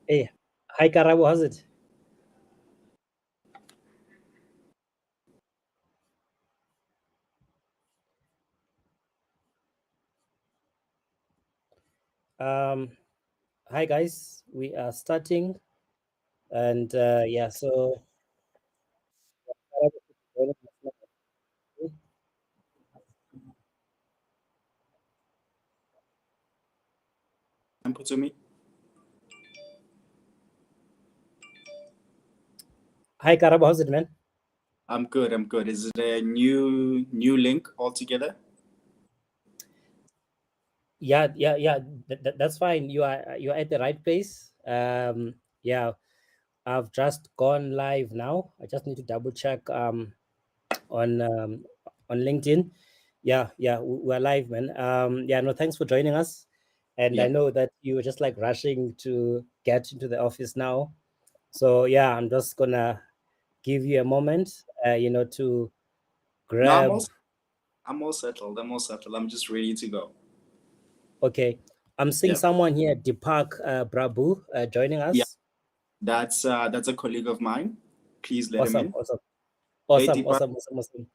Hey, hi Karabo, how's it? Um, Hi guys, we are starting, and yeah, so Karabo is joining us now. To me. Hi Karabo, how's it, man? I'm good. I'm good. Is it a new link altogether? Yeah. That's fine. You are at the right place. Yeah, I've just gone live now. I just need to double check on um on LinkedIn. Yeah, we're live, man. Yeah, no, thanks for joining us. And I Yep. know that you were just like rushing to get into the office now. So yeah, I'm just gonna give you a moment, to No, grab. I'm all settled. I'm all settled. I'm just ready to go. Okay, I'm seeing Yep. someone here, Deepak Brabu, joining Yeah. us. That's a colleague of mine. Please let him Awesome, in. awesome, Hey, awesome, Deepak. awesome, awesome, awesome.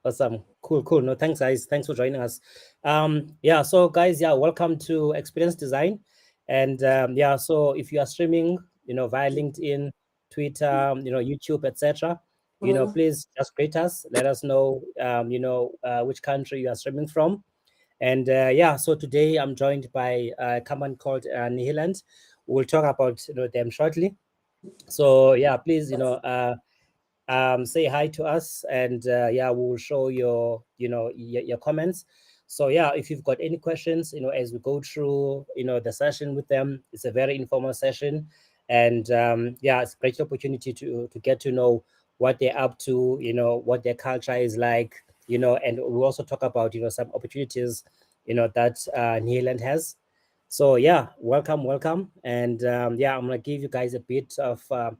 Awesome. Cool. No, thanks, guys. Thanks for joining us. Yeah, so guys, yeah, welcome to Experience Design. And yeah, so if you are streaming, via LinkedIn, Twitter, YouTube, etc., please just greet us. Let us know, which country you are streaming from. And yeah, so today I'm joined by a company called Nihiland. We'll talk about them shortly. So yeah, please, say hi to us, and yeah, we'll show your comments. So yeah, if you've got any questions, as we go through the session with them, it's a very informal session. And yeah, it's a great opportunity to get to know what they're up to, what their culture is like, and we'll also talk about some opportunities that Neeland has. So yeah, welcome. And yeah, I'm gonna give you guys a bit of for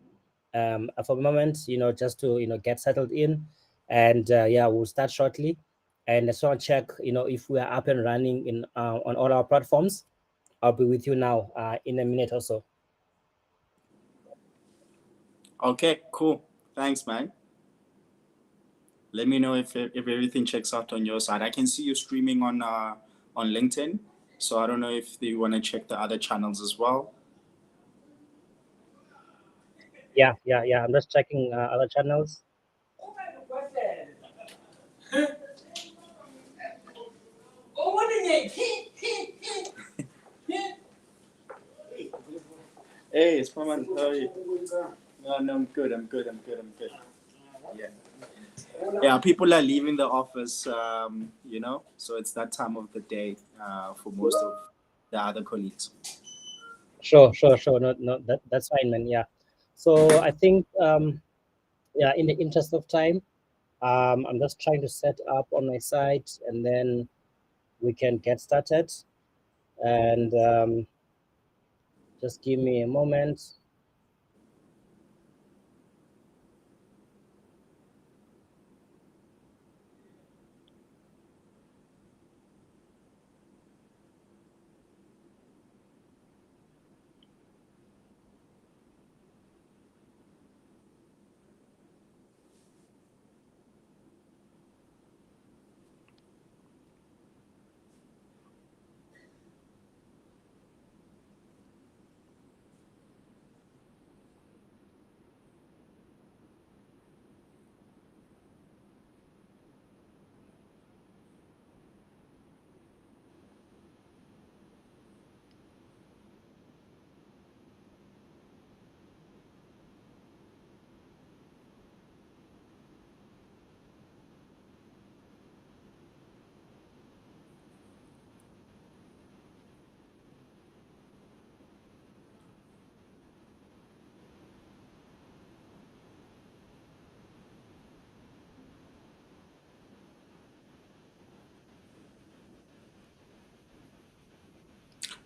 a moment, just to get settled in. And yeah, we'll start shortly. And I just want to check, if we are up and running in on all our platforms. I'll be with you now in a minute or so. Okay. Cool. Thanks, man. Let me know if everything checks out on your side. I can see you streaming on LinkedIn. So I don't know if you want to check the other channels as well. Yeah. I'm just checking other channels. Hey, it's Paman. How are you? No, I'm good. I'm good. Yeah. Yeah, people are leaving the office, so it's that time of the day for most of the other colleagues. Sure. No, that's fine, man. Yeah. So I think, yeah, in the interest of time, I'm just trying to set up on my side, and then we can get started. And just give me a moment.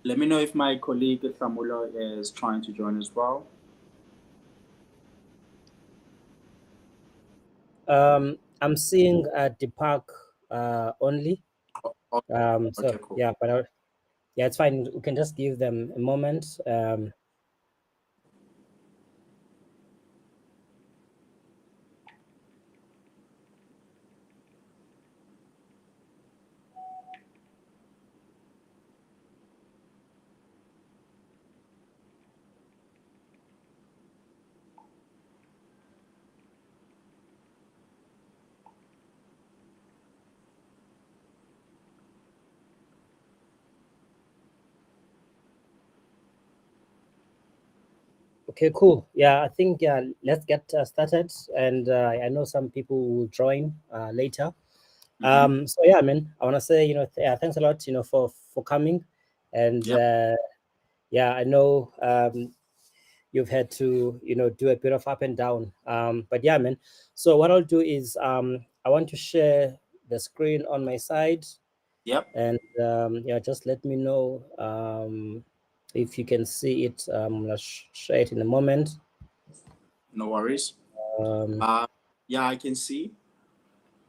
Let me know if my colleague Samulo is trying to join as well. I'm seeing Deepak only. Okay, So okay, cool. yeah, but yeah, it's fine. We can just give them a moment. Okay, cool. Yeah, I think let's get started. And I know some people will join later. So yeah, man, I want to say, thanks a lot, for coming. And Yep. yeah, I know you've had to, do a bit of up and down. But yeah, man. So what I'll do is I want to share the screen on my side, Yep. and yeah, just let me know if you can see it. I'm gonna share it in a moment. No worries. Um, Yeah, I can see.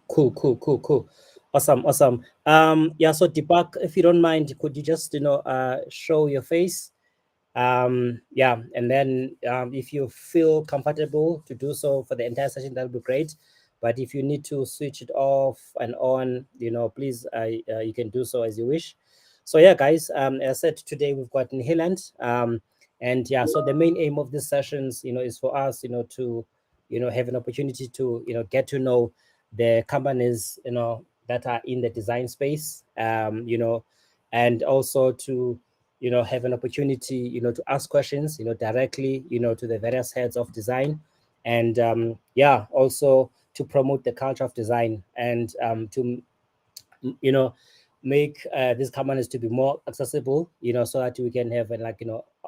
Cool. Awesome. Yeah, so Deepak, if you don't mind, could you just, show your face? Yeah, and then if you feel comfortable to do so for the entire session, that would be great. But if you need to switch it off and on, please, you can do so as you wish. So yeah, guys, as I said, today we've got Nihiland. And yeah, so the main aim of these sessions, is for us, to, have an opportunity to, get to know the companies, that are in the design space, and also to, have an opportunity, to ask questions, directly, to the various heads of design, and yeah, also to promote the culture of design, and to, make these companies to be more accessible, so that we can have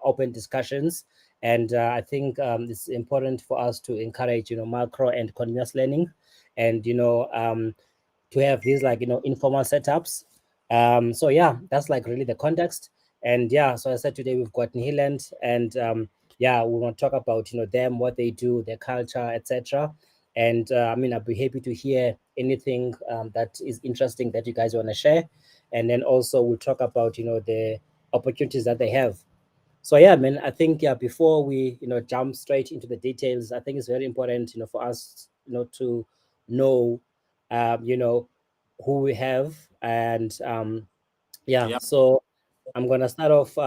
open discussions. And I think it's important for us to encourage, macro and continuous learning, and to have these informal setups. So yeah, that's really the context. And yeah, so I said today we've got Nihiland, and yeah, we want to talk about them, what they do, their culture, etc. And I mean, I'd be happy to hear anything that is interesting that you guys want to share. And then also we'll talk about the opportunities that they have. So yeah, man, I think yeah, before we jump straight into the details, I think it's very important for us to know who we have. And yeah, Yep. so I'm gonna start off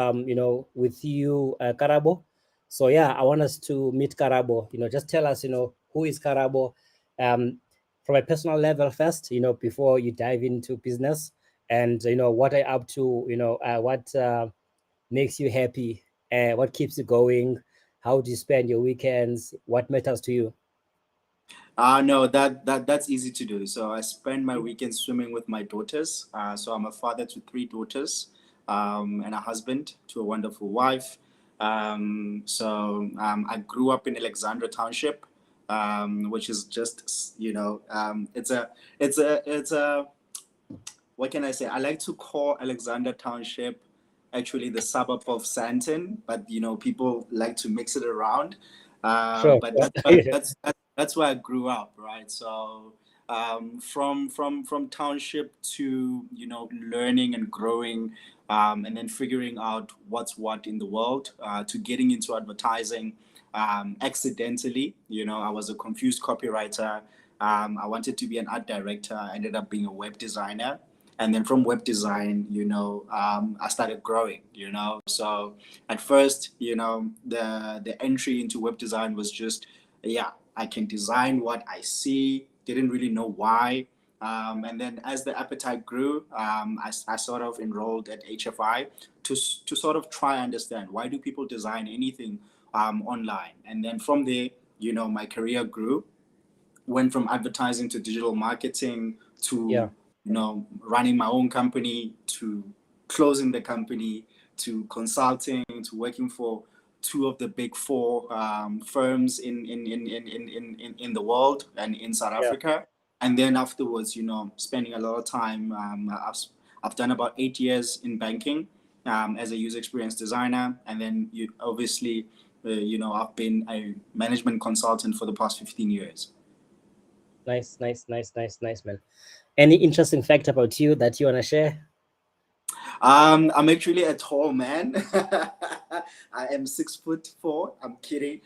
with you, Karabo. So yeah, I want us to meet Karabo. Just tell us who is Karabo, um from a personal level first, before you dive into business, and what are you up to, what makes you happy, what keeps you going, how do you spend your weekends, what matters to you. No, that's easy to do. So I spend my weekends swimming with my daughters. So I'm a father to three daughters, and a husband to a wonderful wife. I grew up in Alexandra Township, which is just it's a what can I say? I like to call Alexandra Township actually the suburb of Sandton, but people like to mix it around. Sure. But that's where I grew up, right? So from township to learning and growing, and then figuring out what's what in the world, to getting into advertising, accidentally. I was a confused copywriter. I wanted to be an art director. I ended up being a web designer, and then from web design, I started growing. So at first, the entry into web design was just, yeah, I can design what I see. Didn't really know why. And then as the appetite grew, I sort of enrolled at HFI to sort of try and understand, why do people design anything online. And then from there, my career grew, went from advertising to digital marketing Yeah. to running my own company, to closing the company, to consulting, to working for two of the big four firms in the world and in South Yeah. Africa. And then afterwards, spending a lot of time. I've done about 8 years in banking, as a user experience designer, and then obviously, I've been a management consultant for the past 15 years. Nice, man. Any interesting fact about you that you want to share? I'm actually a tall man. I am 6'4". I'm kidding.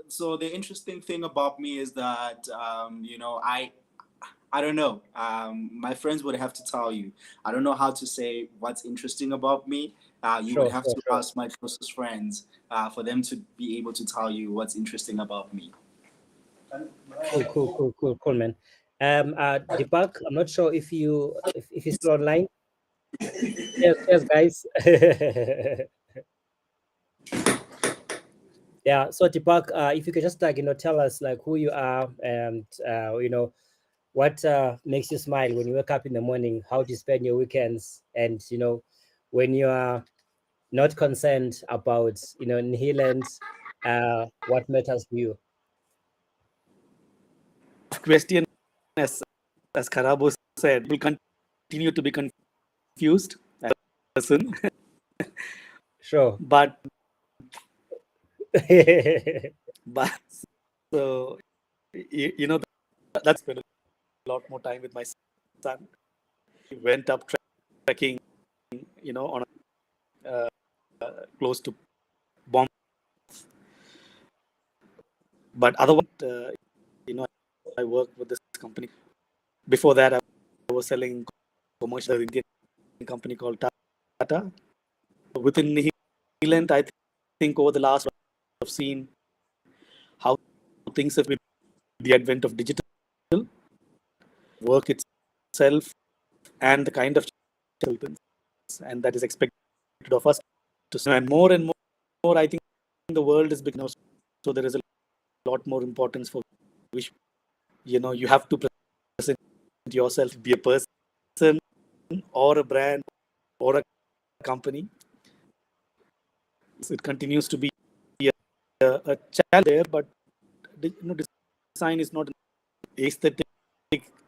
So the interesting thing about me is that, I don't know. My friends would have to tell you. I don't know how to say what's interesting about me. You would Sure. have to ask my closest friends, for them to be able to tell you what's interesting about me. Cool, man. Deepak, I'm not sure if he's still online. Cheers, guys. yeah. So Deepak, if you could just tell us who you are and what makes you smile when you wake up in the morning, how do you spend your weekends, and when you are not concerned about Nihilend, what matters to you? Question, as Karabo said, will continue to be confused as a person, Sure. but so that's spent a lot more time with my son. He went up trekking, on close to bomb. But otherwise, I work with this company. Before that, I was selling commercial Indian company called Tata. Within New Zealand, I think over the last, I've seen how things have been with the advent of digital work itself and the kind of children, and that is expected of us to, and more, I think the world is becoming, so there is a lot more importance for which you have to present yourself, be a person or a brand or a company. So it continues to be a challenge there, but design is not an aesthetic,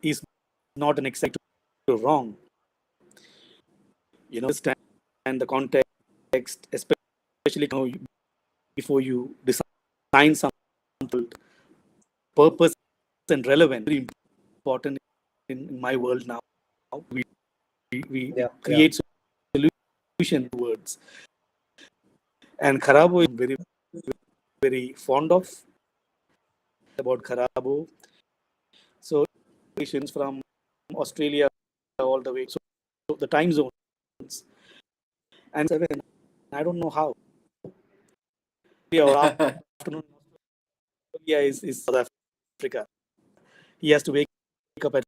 is not an exact wrong. Understand the context, especially before you design something, purpose and relevant, very important in my world now. We create solution words, and Karabo is very, very fond of about Karabo. So patients from Australia all the way, so the time zones, and 7, I don't know how. Or afternoon is South Africa. He has to wake up at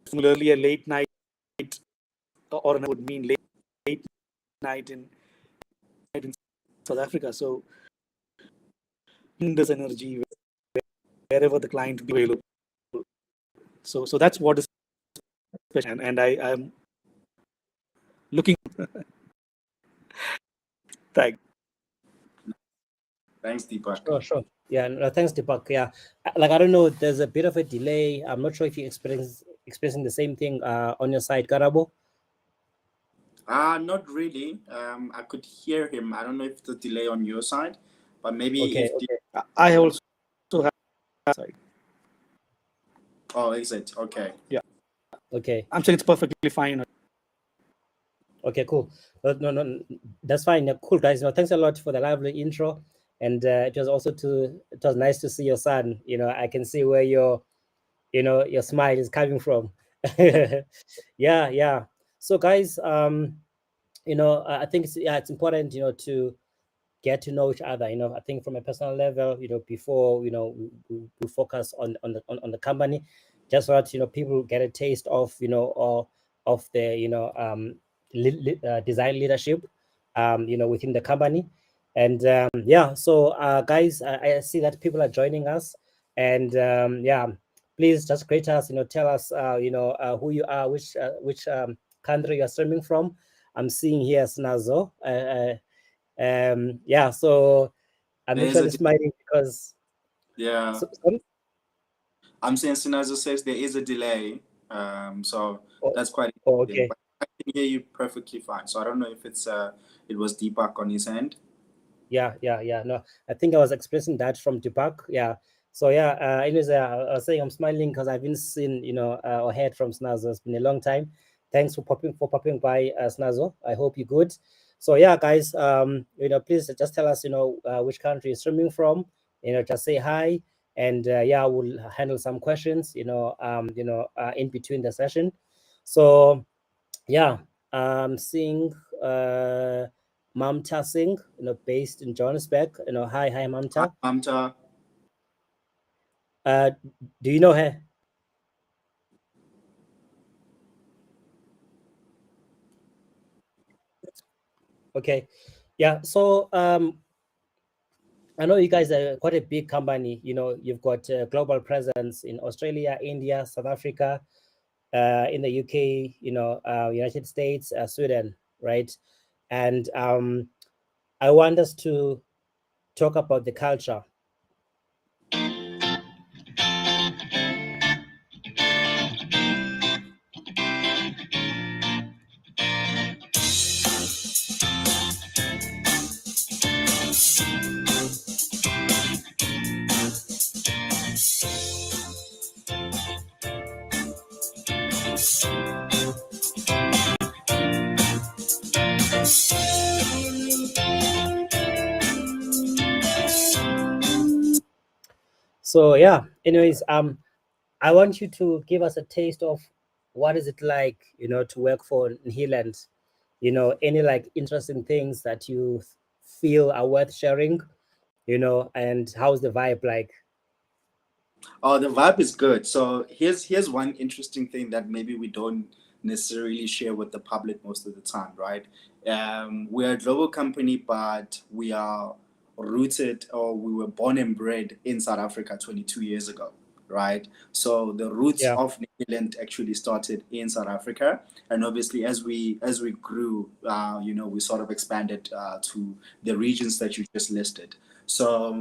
similarly a late night, or would mean late night in South Africa. So this energy wherever the client be available. So that's what is special, and I'm looking. Thanks, Deepak. Sure. Yeah, no, thanks, Deepak. Yeah, I don't know, there's a bit of a delay. I'm not sure if you experiencing the same thing on your side, Karabo. Not really. I could hear him. I don't know if the delay on your side, but maybe Okay. I also have side. Oh, is it? Okay. Yeah. Okay. I'm saying it's perfectly fine. Okay, cool. No, that's fine. Cool, guys. Thanks a lot for the lively intro, and it was nice to see your son. I can see where your smile is coming from. Yeah. So, guys, I think it's important, to get to know each other. I think from a personal level, before we focus on the company, just so that people get a taste of or of the design leadership within the company. And so guys, I see that people are joining us, and please just greet us, tell us who you are, which country you're streaming from. I'm seeing here Snazo. So I'm actually smiling because I'm saying Sinazo says there is a delay, so that's quite okay. But I can hear you perfectly fine. So I don't know if it was Deepak on his end. Yeah. No, I think I was expressing that from Deepak. Yeah. So anyways, I was saying I'm smiling because I haven't seen or heard from Snazo. It's been a long time. Thanks for popping by, Snazo. I hope you're good. So guys, please just tell us which country you're streaming from. Just say hi, and we'll handle some questions in between the session. So seeing Mamta Singh, based in Johannesburg. Hi Mamta. Hi, Mamta. Do you know her? Okay. Yeah. So I know you guys are quite a big company. You know, you've got a global presence in Australia, India, South Africa, in the UK, you know, United States, Sweden, right? And I want us to talk about the culture. So yeah, anyways, I want you to give us a taste of what is it like, you know, to work for Healand. You know, any like interesting things that you feel are worth sharing, you know, and how's the vibe like? Oh, the vibe is good. So here's one interesting thing that maybe we don't necessarily share with the public most of the time, right? We're a global company, but we are rooted, or we were born and bred in South Africa 22 years ago, right? So the roots Yeah. of New Zealand actually started in South Africa, and obviously as we grew, we sort of expanded to the regions that you just listed. So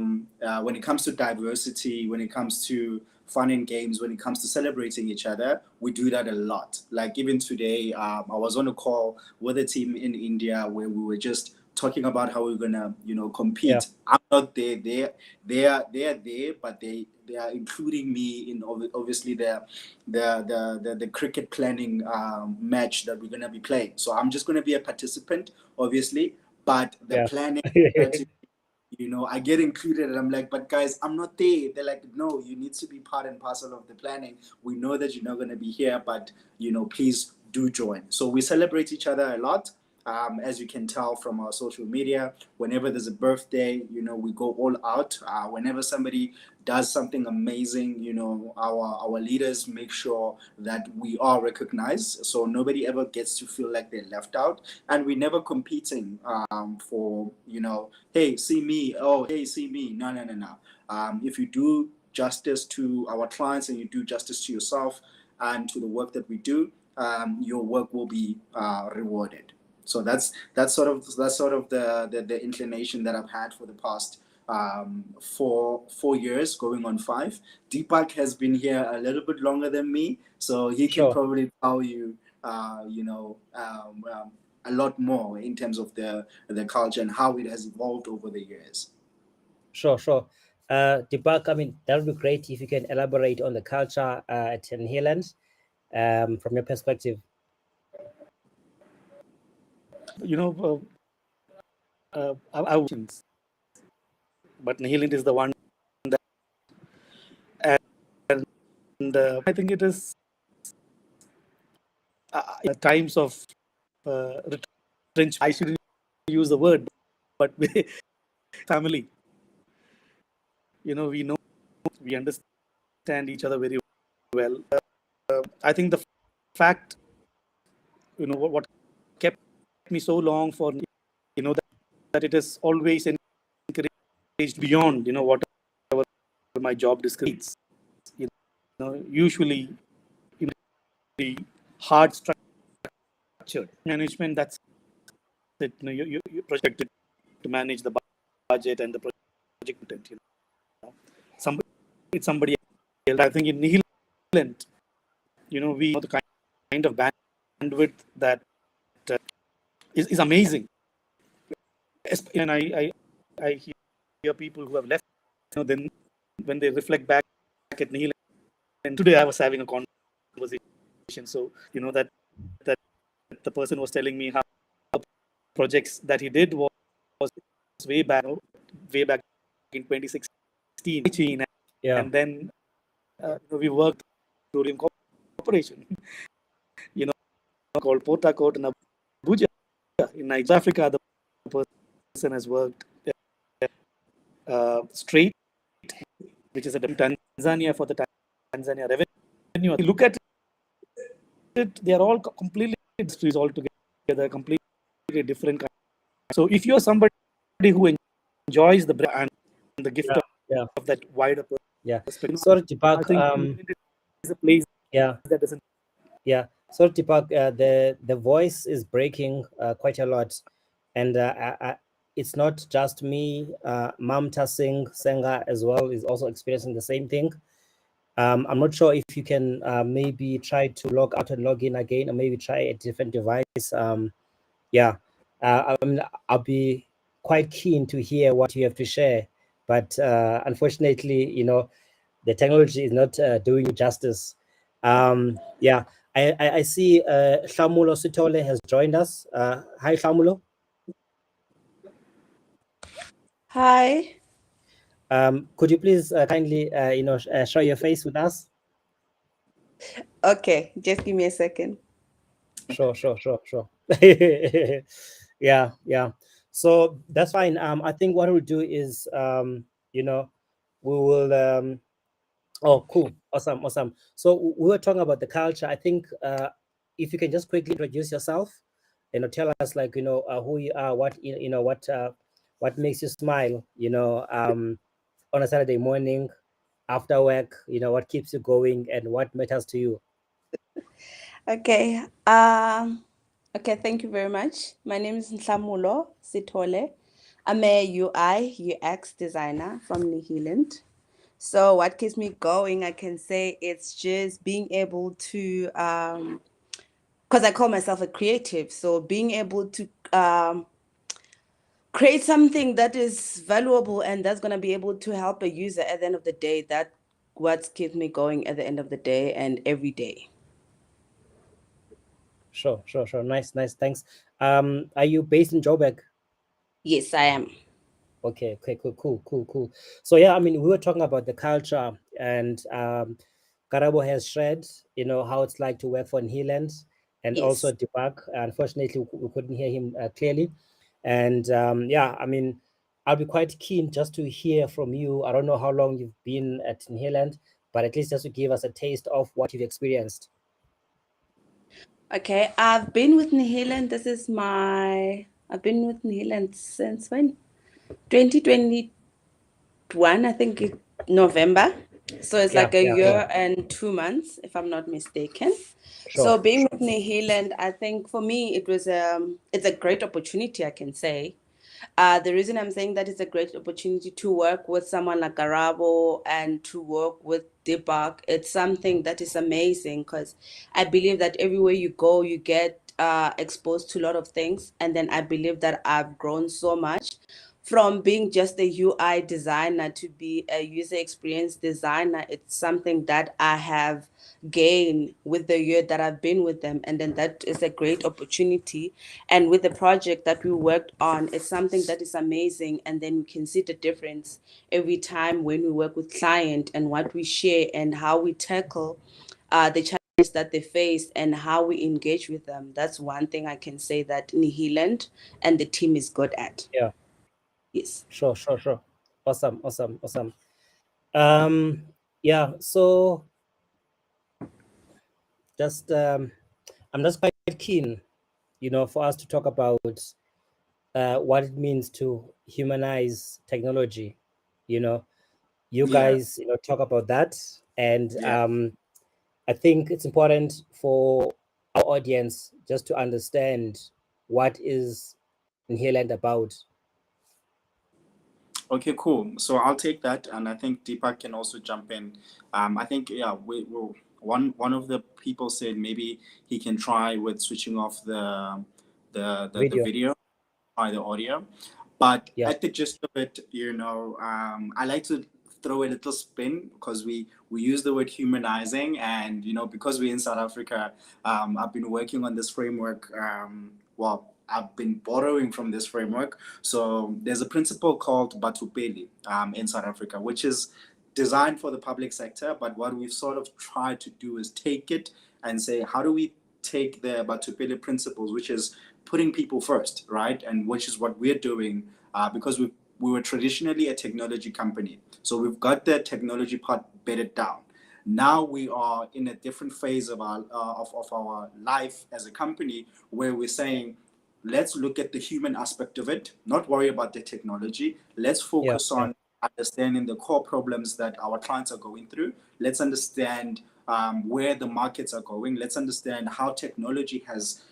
when it comes to diversity, when it comes to fun and games, when it comes to celebrating each other, we do that a lot. Like even today, I was on a call with a team in India where we were just talking about how we're gonna, compete. Yeah. I'm not there. They are there, but they are including me in obviously the cricket planning match that we're gonna be playing. So I'm just gonna be a participant, obviously, but the Yeah. planning. I get included and I'm like, but guys, I'm not there. They're like, no, you need to be part and parcel of the planning. We know that you're not going to be here, but, please do join. So we celebrate each other a lot. As you can tell from our social media, whenever there's a birthday, we go all out. Whenever somebody does something amazing, our leaders make sure that we are recognized. So nobody ever gets to feel like they're left out. And we're never competing for, hey, see me. Oh, hey, see me. No, no, no, no. If you do justice to our clients and you do justice to yourself and to the work that we do, your work will be rewarded. So that's sort of the inclination that I've had for the past 4 years, going on 5. Deepak has been here a little bit longer than me, so he can Sure. probably tell you, a lot more in terms of the culture and how it has evolved over the years. Sure. Deepak, I mean, that would be great if you can elaborate on the culture at Healand from your perspective. Our but Healand is the one that, and I think it is times of retrench. I shouldn't use the word, but family. We understand each other very well. I think the fact, what kept me so long for, that it is always encouraged beyond, whatever my job describes. Usually, the hard structured management, that's it. You projected to manage the budget and the project content. Somebody else. I think in Healand, we know the kind of bandwidth that is amazing. And I hear people who have left, then when they reflect back at Healand, and today I was having a conversation. So that the person was telling me how projects that he did was way back in 2016, Yeah. and then we worked through Corporation, called Port Harcourt and Abuja in Nigeria, Africa. The person has worked Straight, which is a Tanzania, for the Tanzania revenue. You look at it, they are all completely industries altogether, completely different. So if you're somebody who enjoys the brand the gift Yeah. of that wider Yeah. perspective. Sorry, I Deepak. think New Zealand is a place Yeah. that doesn't. Yeah. Sorry, Deepak. The voice is breaking quite a lot, and it's not just me. Mamta Singh Senga as well is also experiencing the same thing. I'm not sure if you can maybe try to log out and log in again, or maybe try a different device. Yeah, I'll be quite keen to hear what you have to share, but unfortunately, the technology is not doing you justice. Yeah, I see Shamulo Sitole has joined us. Hi, Shamulo. Hi. Could you please kindly, show your face with us? Okay, just give me a second. Sure. Yeah. So that's fine. I think what we'll do is, we will. Oh, cool, awesome. So we were talking about the culture. I think if you can just quickly introduce yourself, tell us like who you are, what makes you smile, on a Saturday morning after work, what keeps you going and what matters to you. Okay. Thank you very much. My name is Nhlamulo Sitole. I'm a UI UX designer from New Zealand. So what keeps me going, I can say it's just being able to because I call myself a creative. So being able to create something that is valuable and that's going to be able to help a user at the end of the day. That what keeps me going at the end of the day and every day. Sure. Nice, thanks. Are you based in Joburg? Yes, I am. Okay, cool. So yeah, I mean, we were talking about the culture, and Karabo has shared, how it's like to work for Nhiland, and Yes. also Deepak. Unfortunately, we couldn't hear him clearly, and yeah, I mean, I'll be quite keen just to hear from you. I don't know how long you've been at Nhiland, but at least just to give us a taste of what you've experienced. Okay, I've been with Nhiland. I've been with Nhiland since when? 2021, I think November. So it's like a Yeah. year and 2 months, if I'm not mistaken. Sure. So being with Nhiland, I think for me it's a great opportunity, I can say. The reason I'm saying that it's a great opportunity to work with someone like Karabo and to work with Deepak, it's something that is amazing because I believe that everywhere you go, you get exposed to a lot of things. And then I believe that I've grown so much from being just a UI designer to be a user experience designer. It's something that I have gained with the year that I've been with them. And then that is a great opportunity. And with the project that we worked on, it's something that is amazing. And then we can see the difference every time when we work with client and what we share and how we tackle the challenges that they face and how we engage with them. That's one thing I can say that Nhiland and the team is good at. Yeah. Yes. Sure. Awesome. Yeah. So just I'm just quite keen, for us to talk about what it means to humanize technology. You Yeah. guys, talk about that, and Yeah. I think it's important for our audience just to understand what is Nhiland about. Okay, cool. So I'll take that, and I think Deepak can also jump in. I think we one of the people said maybe he can try with switching off the Video. video by the audio, but Yeah. at the gist of it, I like to throw a little spin because we use the word humanizing, and because we're in South Africa, I've been working on this framework. Well, I've been borrowing from this framework. So there's a principle called Bathupeli in South Africa, which is designed for the public sector. But what we've sort of tried to do is take it and say, how do we take the Bathupeli principles, which is putting people first, right? And which is what we're doing because we were traditionally a technology company. So we've got the technology part bedded down. Now we are in a different phase of our life as a company where we're saying, let's look at the human aspect of it, not worry about the technology. Let's focus on understanding the core problems that our clients are going through. Let's understand where the markets are going. Let's understand how technology has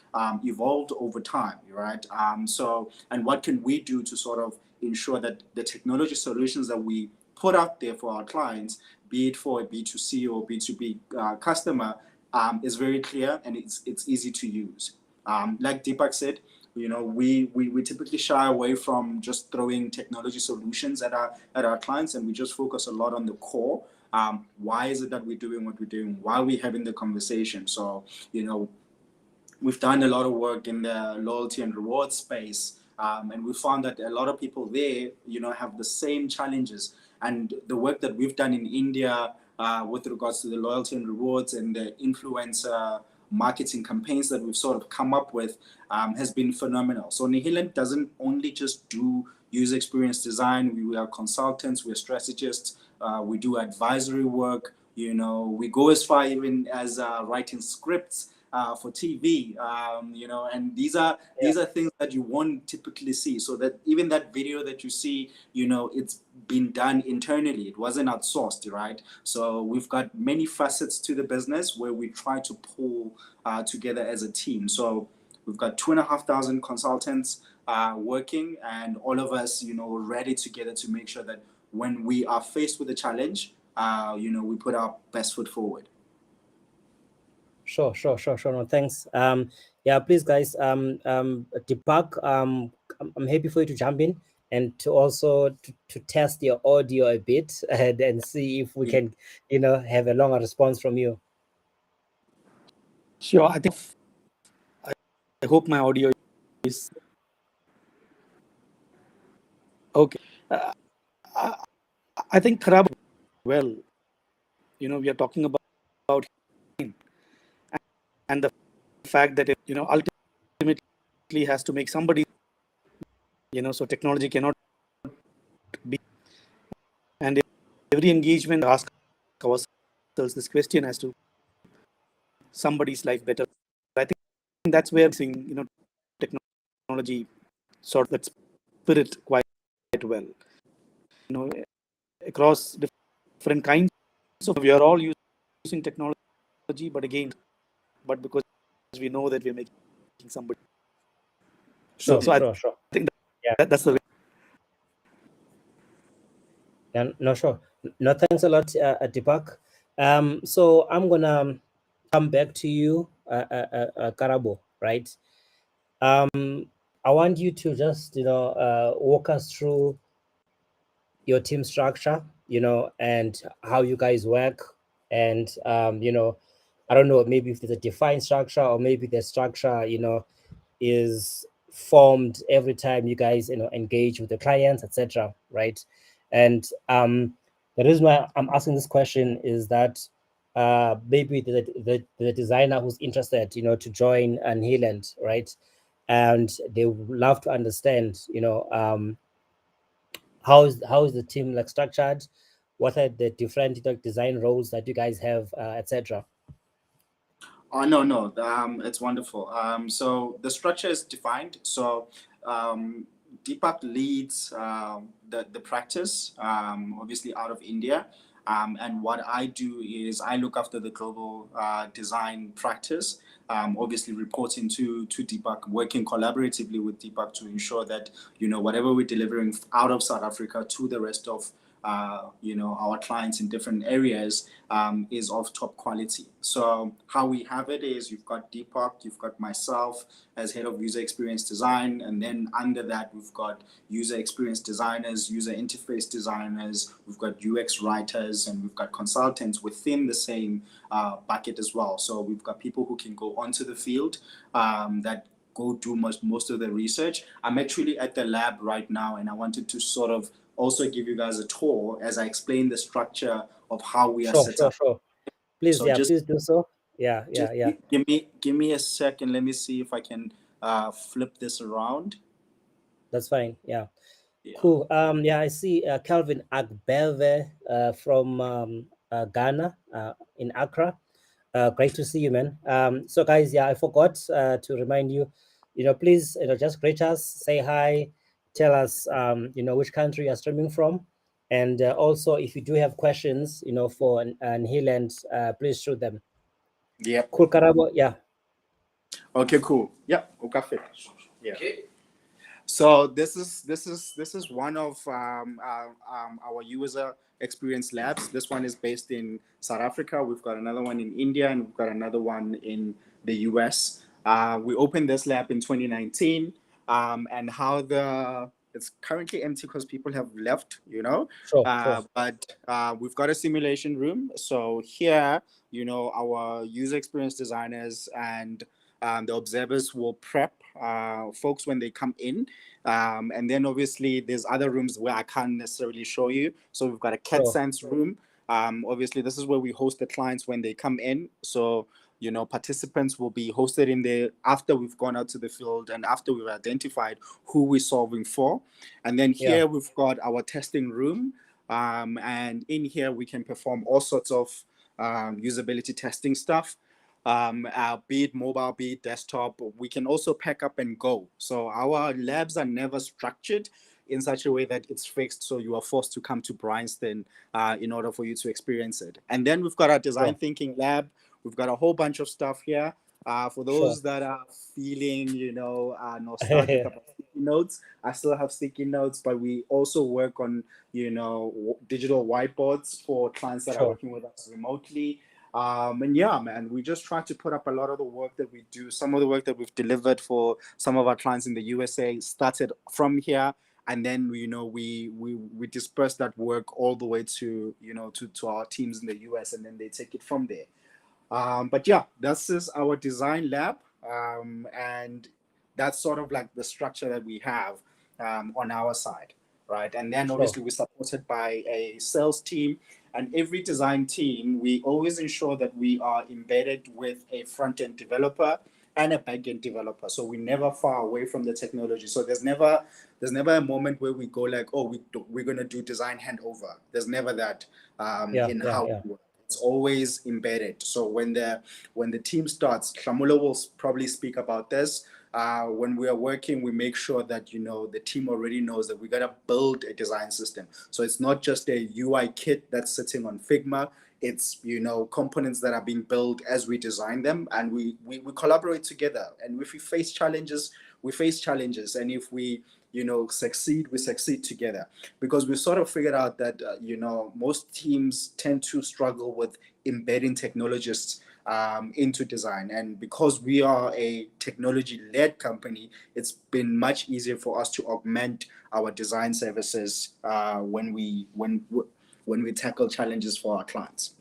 evolved over time, right? And what can we do to sort of ensure that the technology solutions that we put out there for our clients, be it for a B2C or B2B customer, is very clear and it's easy to use. Like Deepak said, we typically shy away from just throwing technology solutions at our clients, and we just focus a lot on the core. Why is it that we're doing what we're doing? Why are we having the conversation? So, we've done a lot of work in the loyalty and reward space, and we found that a lot of people there, have the same challenges. And the work that we've done in India with regards to the loyalty and rewards and the influencer marketing campaigns that we've sort of come up with has been phenomenal. So Nihilent doesn't only just do user experience design. We are consultants, we're strategists, we do advisory work. We go as far even as writing scripts for TV, and these are things that you won't typically see. So that even that video that you see, it's been done internally. It wasn't outsourced, right? So we've got many facets to the business where we try to pull together as a team. So we've got 2,500 consultants working, and all of us, ready together to make sure that when we are faced with a challenge, we put our best foot forward. Sure. No, thanks. Yeah, please, guys. Deepak, I'm happy for you to jump in and to also to test your audio a bit and see if we can, have a longer response from you. Sure. I hope my audio is okay. I think Karabo, well, we are talking about him and the fact that it, ultimately has to make somebody, so technology cannot be, and every engagement ask ourselves this question as to somebody's life better. I think that's where seeing, technology sort of that spirit quite well, across different kinds of, we are all using technology, but because we know that we're making somebody. Sure. I think that's the way. Yeah, no, sure. No, thanks a lot, Deepak. So I'm gonna come back to you, Karabo, right? I want you to just, walk us through your team structure, and how you guys work. And, I don't know, maybe if there's a defined structure or maybe the structure, is formed every time you guys, engage with the clients, etc. Right? And the reason why I'm asking this question is that maybe the designer who's interested, to join Nihilent, right? And they would love to understand, how is the team like structured? What are the different design roles that you guys have, etc.? Oh, no, it's wonderful. So the structure is defined. So Deepak leads the practice, obviously out of India. And what I do is I look after the global design practice, obviously reporting to Deepak, working collaboratively with Deepak to ensure that, whatever we're delivering out of South Africa to the rest of our clients in different areas is of top quality. So how we have it is you've got Deepak, you've got myself as head of user experience design, and then under that we've got user experience designers, user interface designers, we've got UX writers, and we've got consultants within the same bucket as well. So we've got people who can go onto the field that go do most of the research. I'm actually at the lab right now, and I wanted to sort of also give you guys a tour as I explain the structure of how we are set up. Sure. Please, So please do so. Yeah. Give me a second. Let me see if I can flip this around. That's fine. Yeah. Cool. I see Calvin Agbeve from Ghana, in Accra. Great to see you, man. So guys, I forgot to remind you, please, just greet us, say hi, tell us, which country you're streaming from, And also, if you do have questions, for Nhiland, please shoot them. Yep. Cool, Karabo. Yeah. Okay, cool. Yep. Okay. Yeah. Okay. So this is one of our user experience labs. This one is based in South Africa. We've got another one in India, and we've got another one in the US. We opened this lab in 2019, and it's currently empty because people have left, Sure. But we've got a simulation room. So here, our user experience designers and the observers will prep folks when they come in. And then obviously there's other rooms where I can't necessarily show you. So we've got a CAD Science room. Obviously, this is where we host the clients when they come in. So, participants will be hosted in there after we've gone out to the field and after we've identified who we're solving for. And then here we've got our testing room. And in here, we can perform all sorts of usability testing stuff. Be it mobile, be it desktop. We can also pack up and go. So our labs are never structured in such a way that it's fixed, so you are forced to come to Bryanston in order for you to experience it. And then we've got our design thinking lab. We've got a whole bunch of stuff here. For those that are feeling, nostalgic about sticky notes, I still have sticky notes, but we also work on, digital whiteboards for clients that are working with us remotely. And yeah, man, we just try to put up a lot of the work that we do. Some of the work that we've delivered for some of our clients in the USA started from here. And then, we disperse that work all the way to, to our teams in the US, and then they take it from there. But yeah, this is our design lab. And that's sort of like the structure that we have on our side, right? And then obviously we're supported by a sales team. And every design team, we always ensure that we are embedded with a front-end developer and a back-end developer. So we're never far away from the technology. So there's never a moment where we go like, oh, we're going to do design handover. There's never that how we work. It's always embedded. So when the team starts, Shamulo will probably speak about this. When we are working, we make sure that, the team already knows that we got to build a design system. So it's not just a UI kit that's sitting on Figma. It's, components that are being built as we design them, and we collaborate together. And if we face challenges, we face challenges. And if we, succeed, we succeed together. Because we sort of figured out that, most teams tend to struggle with embedding technologists into design. And because we are a technology-led company, it's been much easier for us to augment our design services when we tackle challenges for our clients.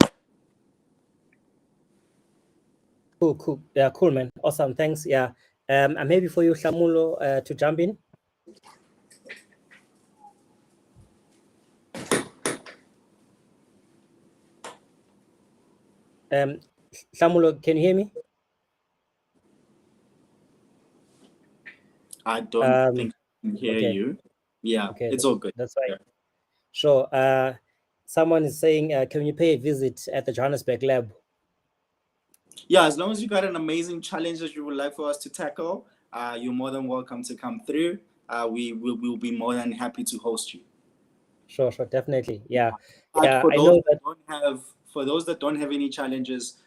Cool. Yeah, cool, man. Awesome. Thanks. Yeah. I'm happy for you, Shamulo, to jump in. Shamulo, can you hear me? I don't think I can hear you. Yeah, it's all good. That's right. Sure. Someone is saying, can you pay a visit at the Johannesburg lab? Yeah, as long as you got an amazing challenge that you would like for us to tackle, you're more than welcome to come through. We will be more than happy to host you. Sure, definitely. Yeah. For those that don't have any challenges,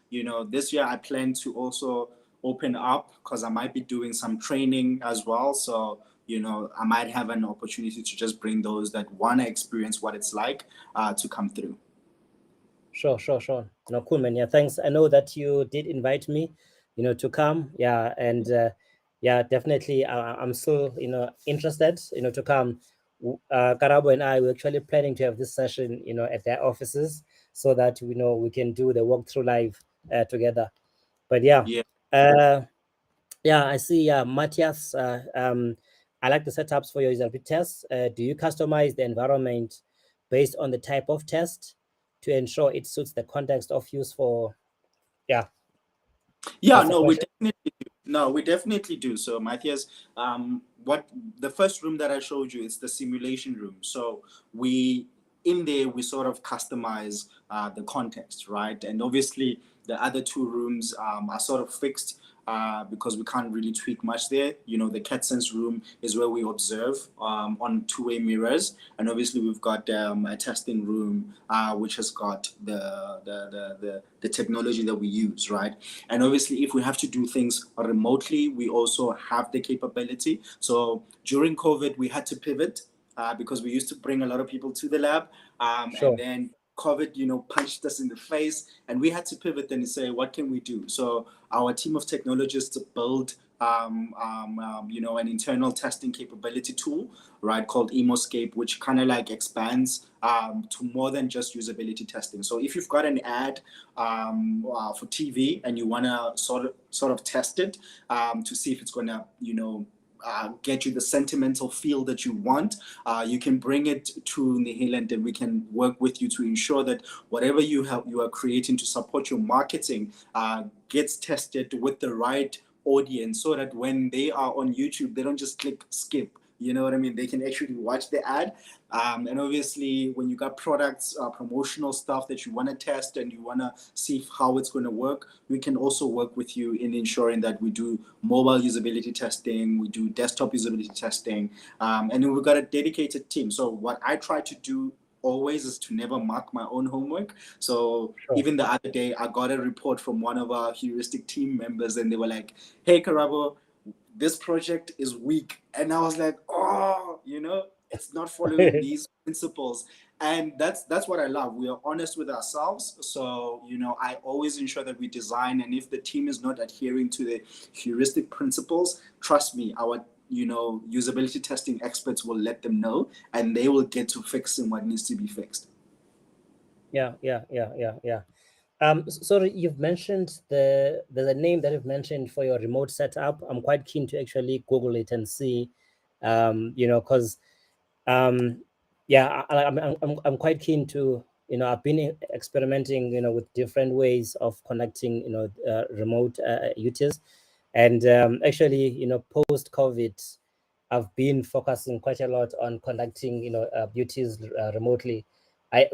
this year I plan to also open up because I might be doing some training as well. So, I might have an opportunity to just bring those that want to experience what it's like to come through. Sure. No, cool, man. Yeah, thanks. I know that you did invite me, to come. Yeah, and yeah, definitely. I'm still, interested, to come. Karabo and I were actually planning to have this session, at their offices, so that we can do the walkthrough live together. But yeah, I see. Matthias, I like the setups for your usability tests. Do you customize the environment based on the type of test to ensure it suits the context of use for? We definitely do. So Matthias, what the first room that I showed you is the simulation room. So in there we sort of customize the context, right? And obviously the other two rooms are sort of fixed because we can't really tweak much there. You know, the CatSense room is where we observe on two-way mirrors, and obviously we've got a testing room which has got the technology that we use, right? And obviously, if we have to do things remotely, we also have the capability. So during COVID, we had to pivot because we used to bring a lot of people to the lab, Sure. and then COVID, you know, punched us in the face, and we had to pivot and say, what can we do? So our team of technologists built, you know, an internal testing capability tool, right, called Emoscape, which kind of like expands to more than just usability testing. So if you've got an ad for TV and you want to sort of test it to see if it's going to, you know, get you the sentimental feel that you want, you can bring it to Nihiland, and we can work with you to ensure that whatever you are creating to support your marketing gets tested with the right audience, so that when they are on YouTube, they don't just click skip. You know what I mean? They can actually watch the ad. And obviously, when you got products, promotional stuff that you want to test and you want to see how it's going to work, we can also work with you in ensuring that we do mobile usability testing, we do desktop usability testing, and then we've got a dedicated team. So what I try to do always is to never mark my own homework. So Sure. even the other day, I got a report from one of our heuristic team members, and they were like, "Hey, Karabo, this project is weak." And I was like, oh, you know, it's not following these principles. And that's what I love. We are honest with ourselves. So, you know, I always ensure that we design, and if the team is not adhering to the heuristic principles, trust me, our, you know, usability testing experts will let them know, and they will get to fixing what needs to be fixed. Yeah. So you've mentioned there's a name that you've mentioned for your remote setup. I'm quite keen to actually Google it and see, you know, because yeah, I'm quite keen to, you know, I've been experimenting, you know, with different ways of connecting, you know, remote UTs, and actually, you know, post COVID, I've been focusing quite a lot on conducting, you know, UTs remotely. I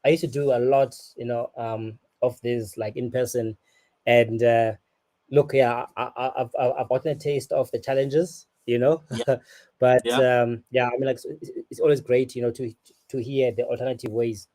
used to do a lot, you know, of this like in person, and look, yeah, I've gotten a taste of the challenges, you know, Yeah. but Yeah. yeah, I mean, like, it's always great, you know, to hear the alternative ways.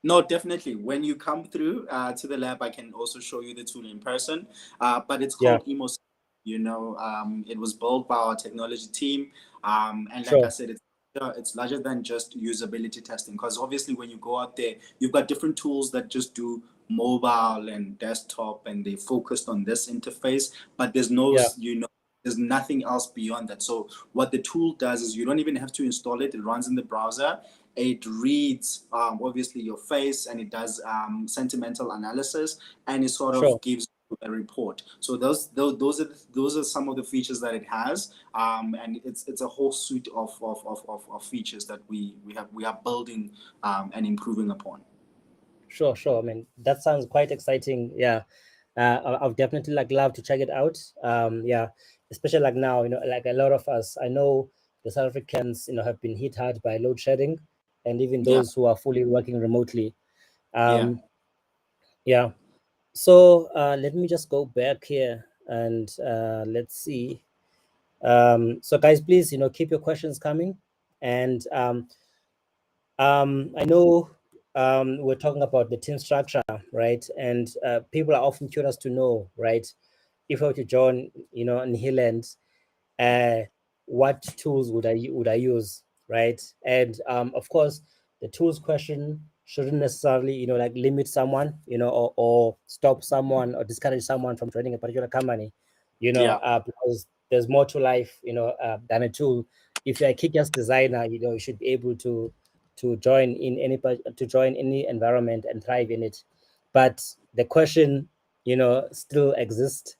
No, definitely. When you come through to the lab, I can also show you the tool in person. But it's Yeah, called Emos. You know, it was built by our technology team, and like I sure. said, it's larger than just usability testing. Because obviously, when you go out there, you've got different tools that just do mobile and desktop, and they focused on this interface. But there's no, Yeah, you know, there's nothing else beyond that. So what the tool does is you don't even have to install it. It runs in the browser. It reads obviously your face, and it does sentimental analysis, and it sort sure. of gives you a report. So those are some of the features that it has, and it's a whole suite of features that we are building and improving upon. Sure. I mean, that sounds quite exciting. Yeah, I'll definitely like love to check it out. Yeah, especially like now, you know, like a lot of us, I know the South Africans, you know, have been hit hard by load shedding, and even Yeah, those who are fully working remotely. yeah. Yeah. So let me just go back here and let's see. So guys, please, you know, keep your questions coming, and I know we're talking about the team structure, right? And people are often curious to know, right, if I were to join, you know, Nihiland, what tools would I use, right? And of course, the tools question shouldn't necessarily, you know, like limit someone, you know, or stop someone or discourage someone from joining a particular company, you know, Yeah. because there's more to life, you know, than a tool. If you're a kick-ass designer, you know, you should be able to join any environment and thrive in it. But the question, you know, still exists,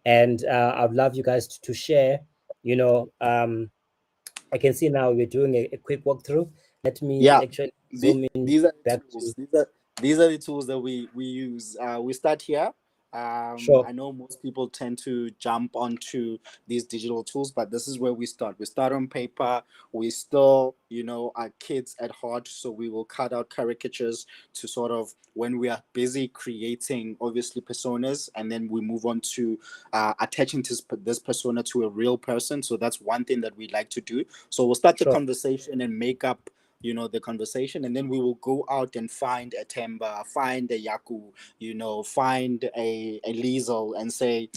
and I'd love you guys to share. You know, I can see now we're doing a quick walkthrough. Let me Yeah, actually zoom in these are the back to. tools. These are the tools that we use. We start here. Sure. I know most people tend to jump onto these digital tools, but this is where we start. We start on paper. We still, are kids at heart, so we will cut out caricatures to sort of when we are busy creating, obviously, personas, and then we move on to attaching this persona to a real person. So that's one thing that we like to do. So we'll start the Sure. conversation and make up the conversation, and then we will go out and find a Temba, find a Yaku, find a Liesel, and say,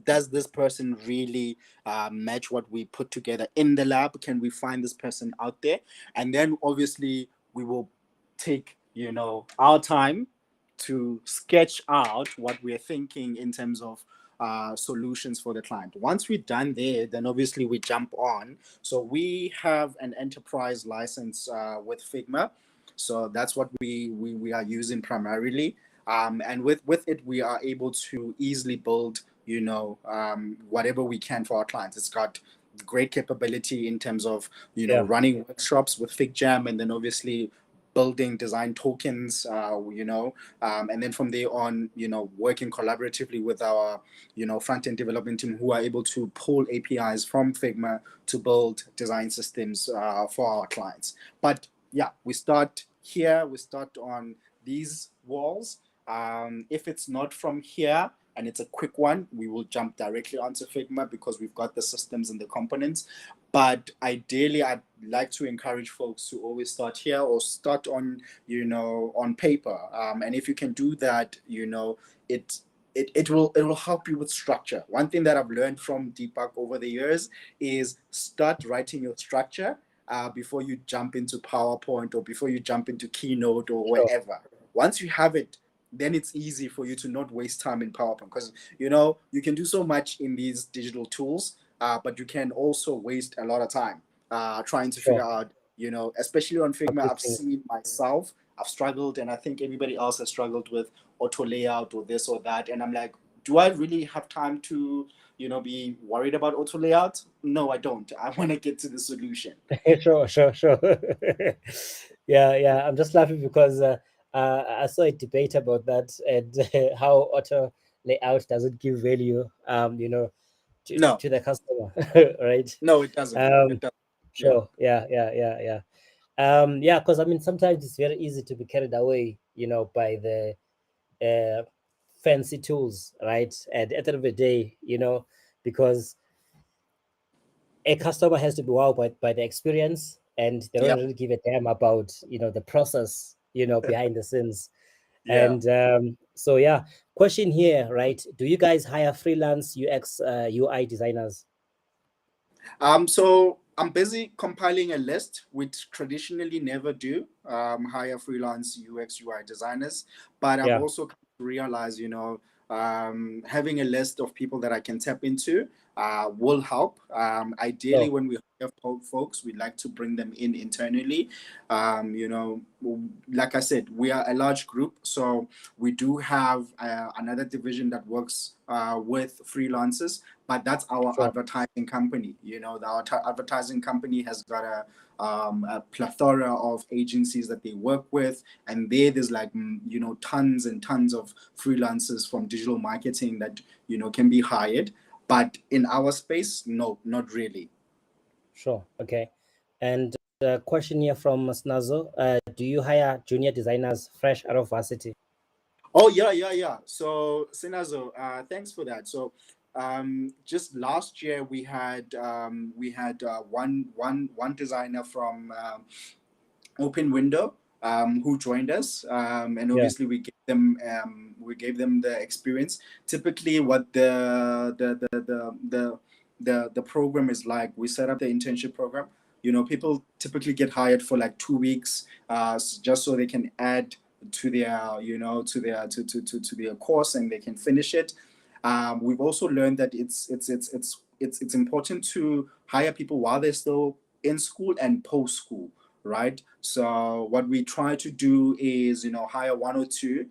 does this person really match what we put together in the lab? Can we find this person out there? And then obviously we will take our time to sketch out what we're thinking in terms of solutions for the client. Once we're done there, then obviously we jump on. So we have an enterprise license with Figma. So that's what we are using primarily. And with it, we are able to easily build, whatever we can for our clients. It's got great capability in terms of, Yeah. running workshops with FigJam, and then obviously building design tokens, and then from there on, working collaboratively with our, front-end development team, who are able to pull APIs from Figma to build design systems for our clients. But yeah, we start here, we start on these walls. If it's not from here and it's a quick one, we will jump directly onto Figma because we've got the systems and the components. But ideally, I'd like to encourage folks to always start here or start on, on paper. And if you can do that, it will help you with structure. One thing that I've learned from Deepak over the years is start writing your structure before you jump into PowerPoint or before you jump into Keynote or wherever. Once you have it, then it's easy for you to not waste time in PowerPoint, because you can do so much in these digital tools, but you can also waste a lot of time trying to figure out, especially on Figma. I've seen myself, I've struggled, and I think everybody else has struggled with auto layout or this or that. And I'm like, do I really have time to, be worried about auto layout? No, I don't. I want to get to the solution. Sure. Yeah. I'm just laughing because I saw a debate about that and how auto layout doesn't give value, No, to the customer, right? no, it doesn't. It doesn't. Sure. Yeah. Because I mean, sometimes it's very easy to be carried away, by the fancy tools, right? And at the end of the day, because a customer has to be wowed by the experience, and they don't Yep. really give a damn about the process behind the scenes. Yeah. And so yeah, question here, right? Do you guys hire freelance UX UI designers? So I'm busy compiling a list, which traditionally never do hire freelance UX UI designers, but I've Yeah. also realized, having a list of people that I can tap into will help. Ideally, Sure. when we hire folks, we like to bring them in internally. Like I said, we are a large group, so we do have another division that works with freelancers, but that's our Sure. advertising company. Our advertising company has got a plethora of agencies that they work with, and there's like tons and tons of freelancers from digital marketing that can be hired. But in our space, no, not really. Sure. Okay. And question here from Snazo. Do you hire junior designers fresh out of varsity? Oh yeah. So Sinazo, thanks for that. So just last year we had one designer from Open Window who joined us, and obviously we gave them the experience. Typically, what the program is like, we set up the internship program. People typically get hired for like 2 weeks, just so they can add to their to their course and they can finish it. We've also learned that it's important to hire people while they're still in school and post school, right? So what we try to do is hire 1 or 2.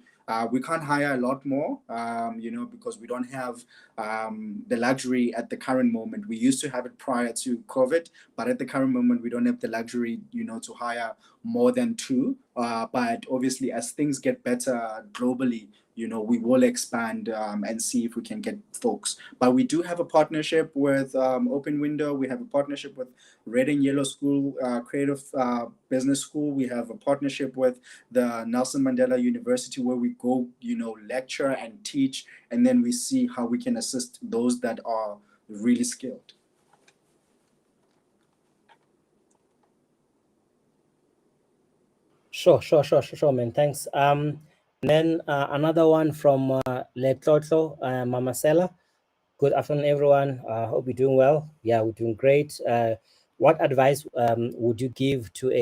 We can't hire a lot more, because we don't have the luxury at the current moment. We used to have it prior to COVID, but at the current moment, we don't have the luxury, to hire more than 2. But obviously, as things get better globally, we will expand and see if we can get folks. But we do have a partnership with Open Window. We have a partnership with Red and Yellow School, Creative Business School. We have a partnership with the Nelson Mandela University, where we go, lecture and teach, and then we see how we can assist those that are really skilled. Sure, man. Thanks. Then another one from Letlotlo, Mama Sela. Good afternoon, everyone. Hope you're doing well. Yeah, we're doing great. What advice would you give to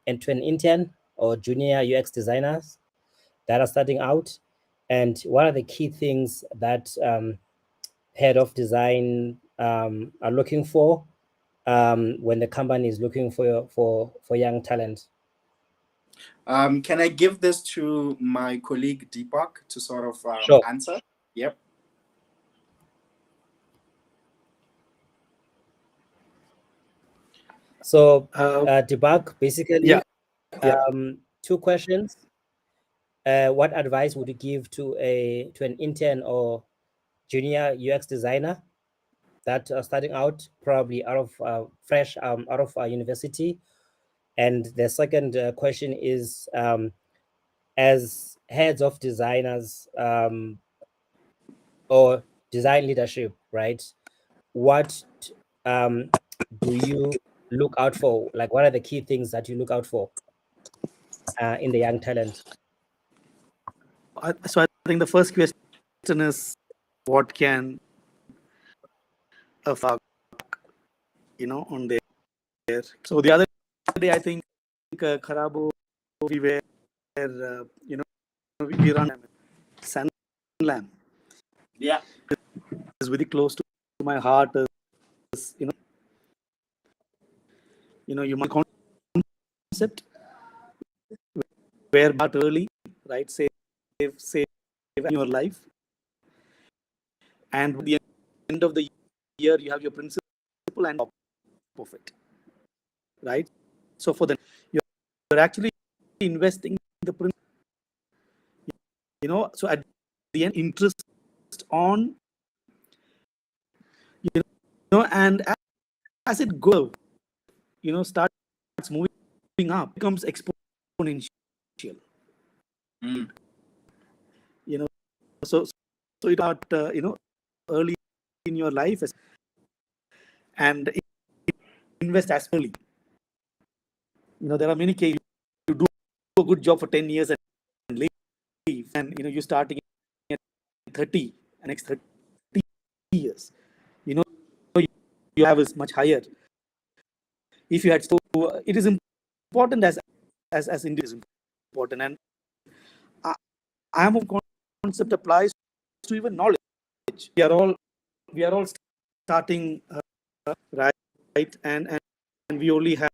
an intern or junior UX designers that are starting out? And what are the key things that head of design are looking for when the company is looking for young talent? Can I give this to my colleague Deepak to sort of Sure. answer? Yep. So Deepak, basically, Yeah. two questions. What advice would you give to an intern or junior UX designer that are starting out, probably out of fresh out of university? And the second question is, as heads of designers or design leadership, right? What do you look out for? Like, what are the key things that you look out for in the young talent? So I think the first question is, what can a fuck, on there. So the other day, I think Kharabo, we were, we run Sanlam. Yeah. It's very close to my heart. Is, you might concept where but early, right? Save in your life, and at the end of the year, you have your principal and top of it, right? So for the you're actually investing in the principal, so at the end, interest on, and as it goes, starts moving up, becomes exponential. Mm. So it got early in your life, and invest as early. There are many cases you do a good job for 10 years and leave, and you starting at 30, and next 30 years, you have is much higher. If you had, so it is important as India is important, and I am a concept applies to even knowledge. We are all starting right, and we only have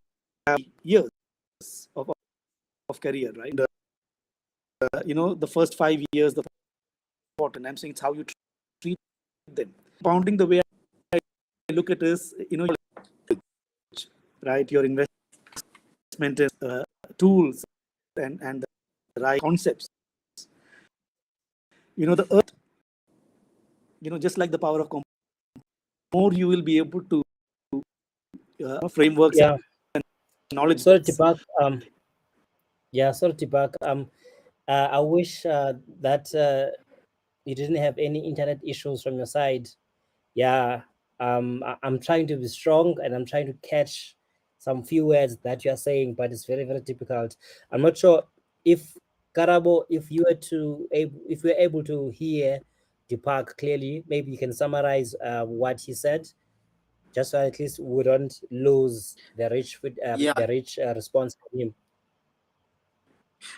years of career, right? The first 5 years, the important. I'm saying it's how you treat them. Pounding the way I look at is, right? Your investment is tools and the right concepts. The earth, just like the power of more you will be able to frameworks and knowledge. Sorry, Deepak. I wish that you didn't have any internet issues from your side. Yeah, I'm trying to be strong and I'm trying to catch some few words that you are saying, but it's very, very difficult. I'm not sure if Karabo, if you were able to hear Deepak clearly, maybe you can summarize what he said, just so at least we don't lose the rich response from him.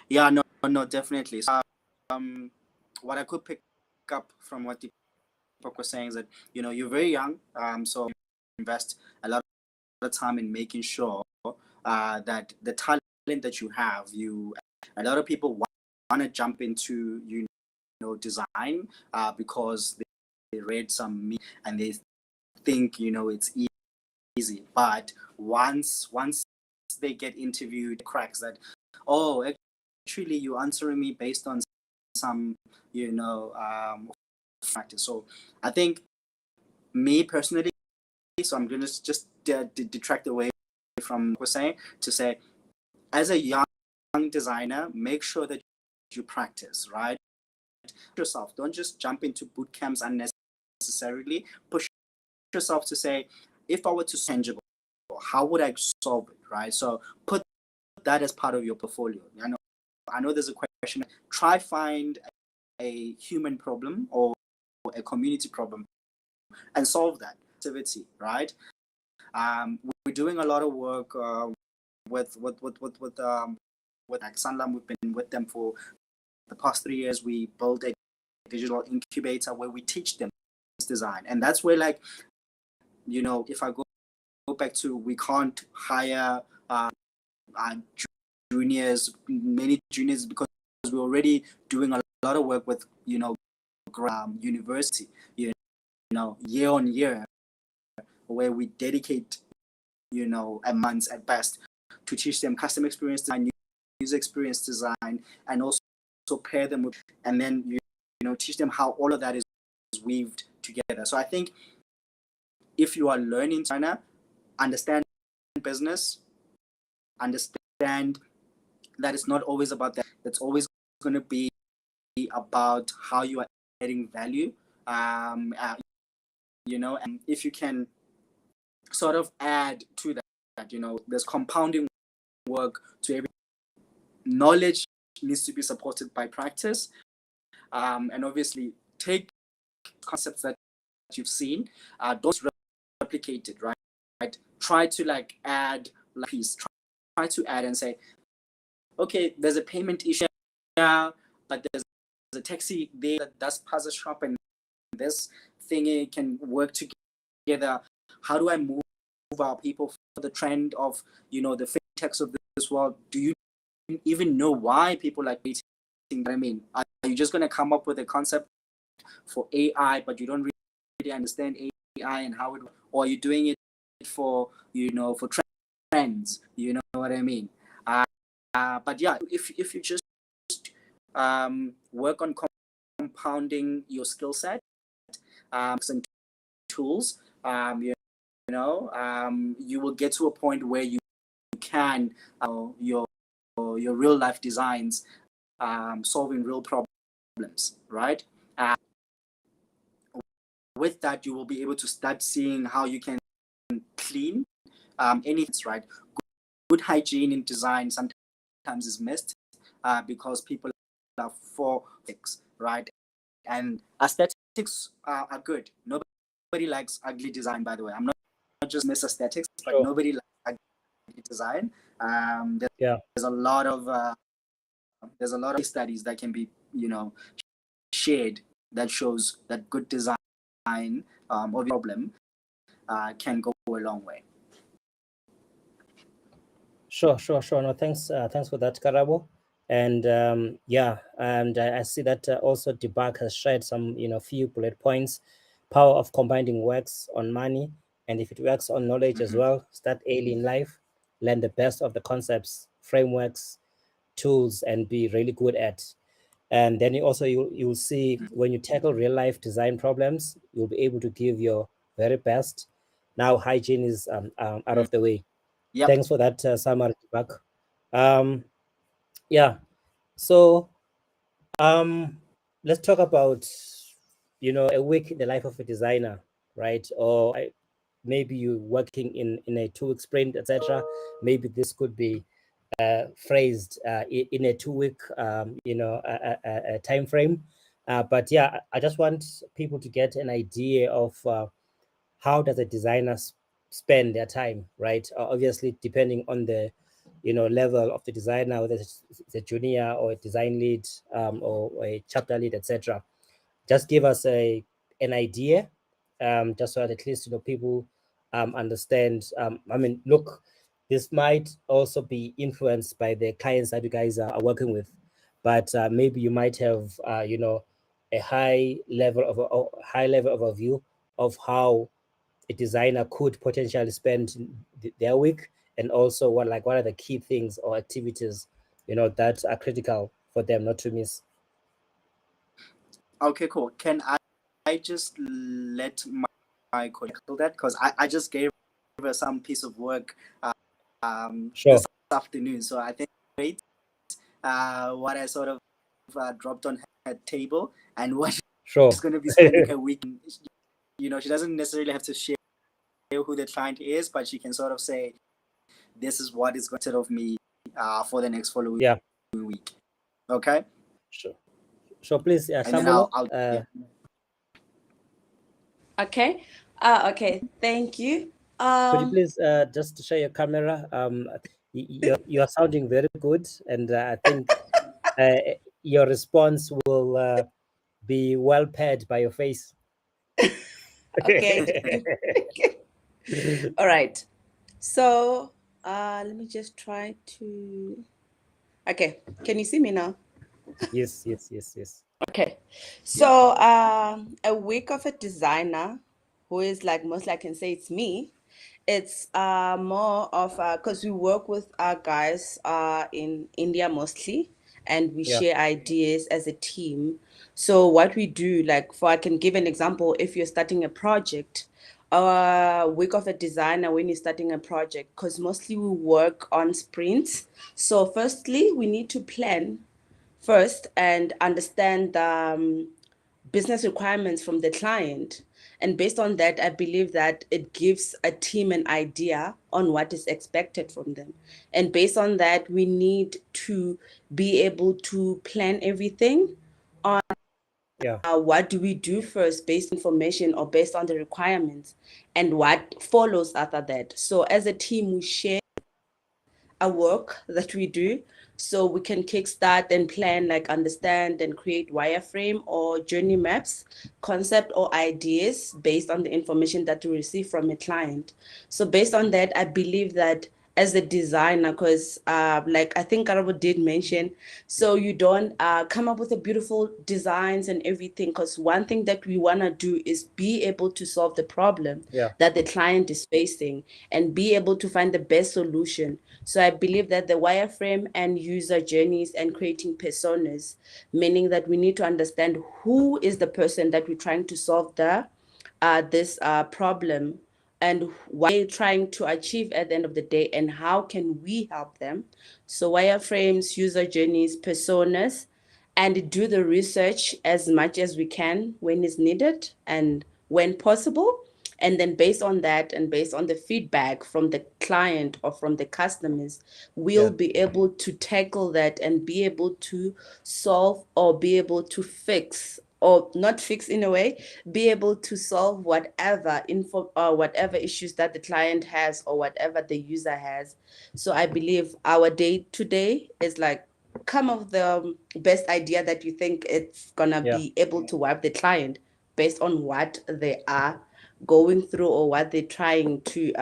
Yeah, no, definitely. So, what I could pick up from what Deepak was saying is that you're very young, so invest a lot of time in making sure that the talent that you have, a lot of people want to jump into design because they read some and they think it's easy, but once they get interviewed, cracks that, oh, actually you're answering me based on some, practice. So I think me personally, so I'm going to just detract away from what we're saying to say, as a young designer, make sure that you practice, right? Yourself, don't just jump into boot camps unnecessarily. Push yourself to say, if I were to tangible, how would I solve it, right? So put that as part of your portfolio. I know there's a question. Try find a human problem or a community problem and solve that activity, right? We're doing a lot of work with Sanlam. We've been with them for the past 3 years. We built a digital incubator where we teach them design, and that's where, like, if I go back to, we can't hire many juniors, because we're already doing a lot of work with university, year on year, where we dedicate a month at best to teach them custom experience design, user experience design, and also pair them with, and then teach them how all of that is weaved together. So I think if you are learning China, understand business, understand that it's not always about that. It's always going to be about how you are adding value. And if you can sort of add to that, there's compounding work to every knowledge needs to be supported by practice. And obviously take concepts that you've seen, don't replicate it, right? Try to add piece, try to add and say, okay, there's a payment issue here, but there's a taxi there that does puzzle shop, and this thingy can work together. How do I move our people for the trend of the fintechs of this world? Do you even know why people like waiting? I mean, are you just going to come up with a concept for AI, but you don't really understand AI and how it, or are you doing it for for trends? You know what I mean? But yeah, if you just work on compounding your skill set, and tools, you will get to a point where you can your real life designs, solving real problems, right? With that, you will be able to start seeing how you can clean anything, right? Good hygiene in design sometimes is missed because people are for things, right? And aesthetics are good. Nobody likes ugly design, by the way. I'm not just miss aesthetics, but Sure. nobody likes ugly design. Yeah. There's a lot of studies that can be shared that shows that good design of a problem can go a long way. Sure. No, thanks for that, Karabo. And and I see that also Debug has shared some few bullet points. Power of combining works on money, and if it works on knowledge as well, start early in life, learn the best of the concepts, frameworks, tools, and be really good at. And then you'll see when you tackle real life design problems, you'll be able to give your very best. Now hygiene is out of the way. Yep. Thanks for that summary, Debug. Yeah. So let's talk about a week in the life of a designer, right? Or maybe you're working in a 2-week sprint, etc. Maybe this could be phrased in a 2-week a time frame. But yeah, I just want people to get an idea of how does a designer spend their time, right? Obviously depending on the level of the designer, whether it's a junior or a design lead or a chapter lead, etc. Just give us an idea, just so that at least people understand. I mean, look, this might also be influenced by the clients that you guys are working with, but maybe you might have a high level overview of how a designer could potentially spend their week, and also what are the key things or activities that are critical for them not to miss. Okay, cool. Can I just let my colleague do that? Because I just gave her some piece of work Sure, this afternoon. So I think great what I sort of dropped on her table and what sure. she's going to be spending her week. You know, she doesn't necessarily have to share who the client is, but she can sort of say, this is what is going to of me for the next following Yeah, week. Okay? sure. Sure, please, And then Shamulo, yeah. Okay. Okay. Thank you. could you please just share your camera? You are sounding very good, and I think your response will be well paired by your face. Okay. All right. So, let me just try to. Okay. Can you see me now? Yes, yes, yes, yes. Okay. So, a week of a designer who is like, most I can say it's me. It's more of because we work with our guys in India mostly, and we Yeah, share ideas as a team. So what we do, like for I can give an example, if you're starting a project, a week of a designer when you're starting a project, because mostly we work on sprints. So firstly, we need to plan first and understand the business requirements from the client. And based on that, I believe that it gives a team an idea on what is expected from them. And based on that, we need to be able to plan everything on yeah, what do we do first based on information or based on the requirements and what follows after that. So as a team, we share a work that we do so we can kickstart and plan, like understand and create wireframe or journey maps, concept or ideas based on the information that we receive from a client. So based on that, I believe that as a designer, because like I think Karabo did mention, so you don't come up with the beautiful designs and everything, because one thing that we want to do is be able to solve the problem yeah, that the client is facing and be able to find the best solution. So I believe that the wireframe and user journeys and creating personas, meaning that we need to understand who is the person that we're trying to solve this problem and what they're trying to achieve at the end of the day and how can we help them. So wireframes, user journeys, personas, and do the research as much as we can when it's needed and when possible. And then based on that and based on the feedback from the client or from the customers, we'll yeah, be able to tackle that and be able to solve or be able to fix or not fix in a way, be able to solve whatever info or whatever issues that the client has or whatever the user has. So I believe our day to day is like come up with the best idea that you think it's gonna yeah, be able to wipe the client based on what they are going through or what they're trying to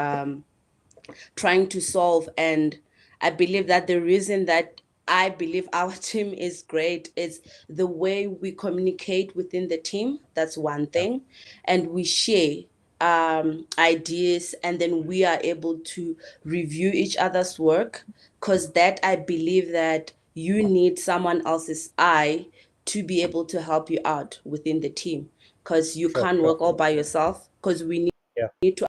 solve. And I believe that the reason that I believe our team is great is the way we communicate within the team. That's one yeah, thing. And we share ideas and then we are able to review each other's work, because that I believe that you need someone else's eye to be able to help you out within the team, because you sure, can't sure. work all by yourself, because we Yeah, need to,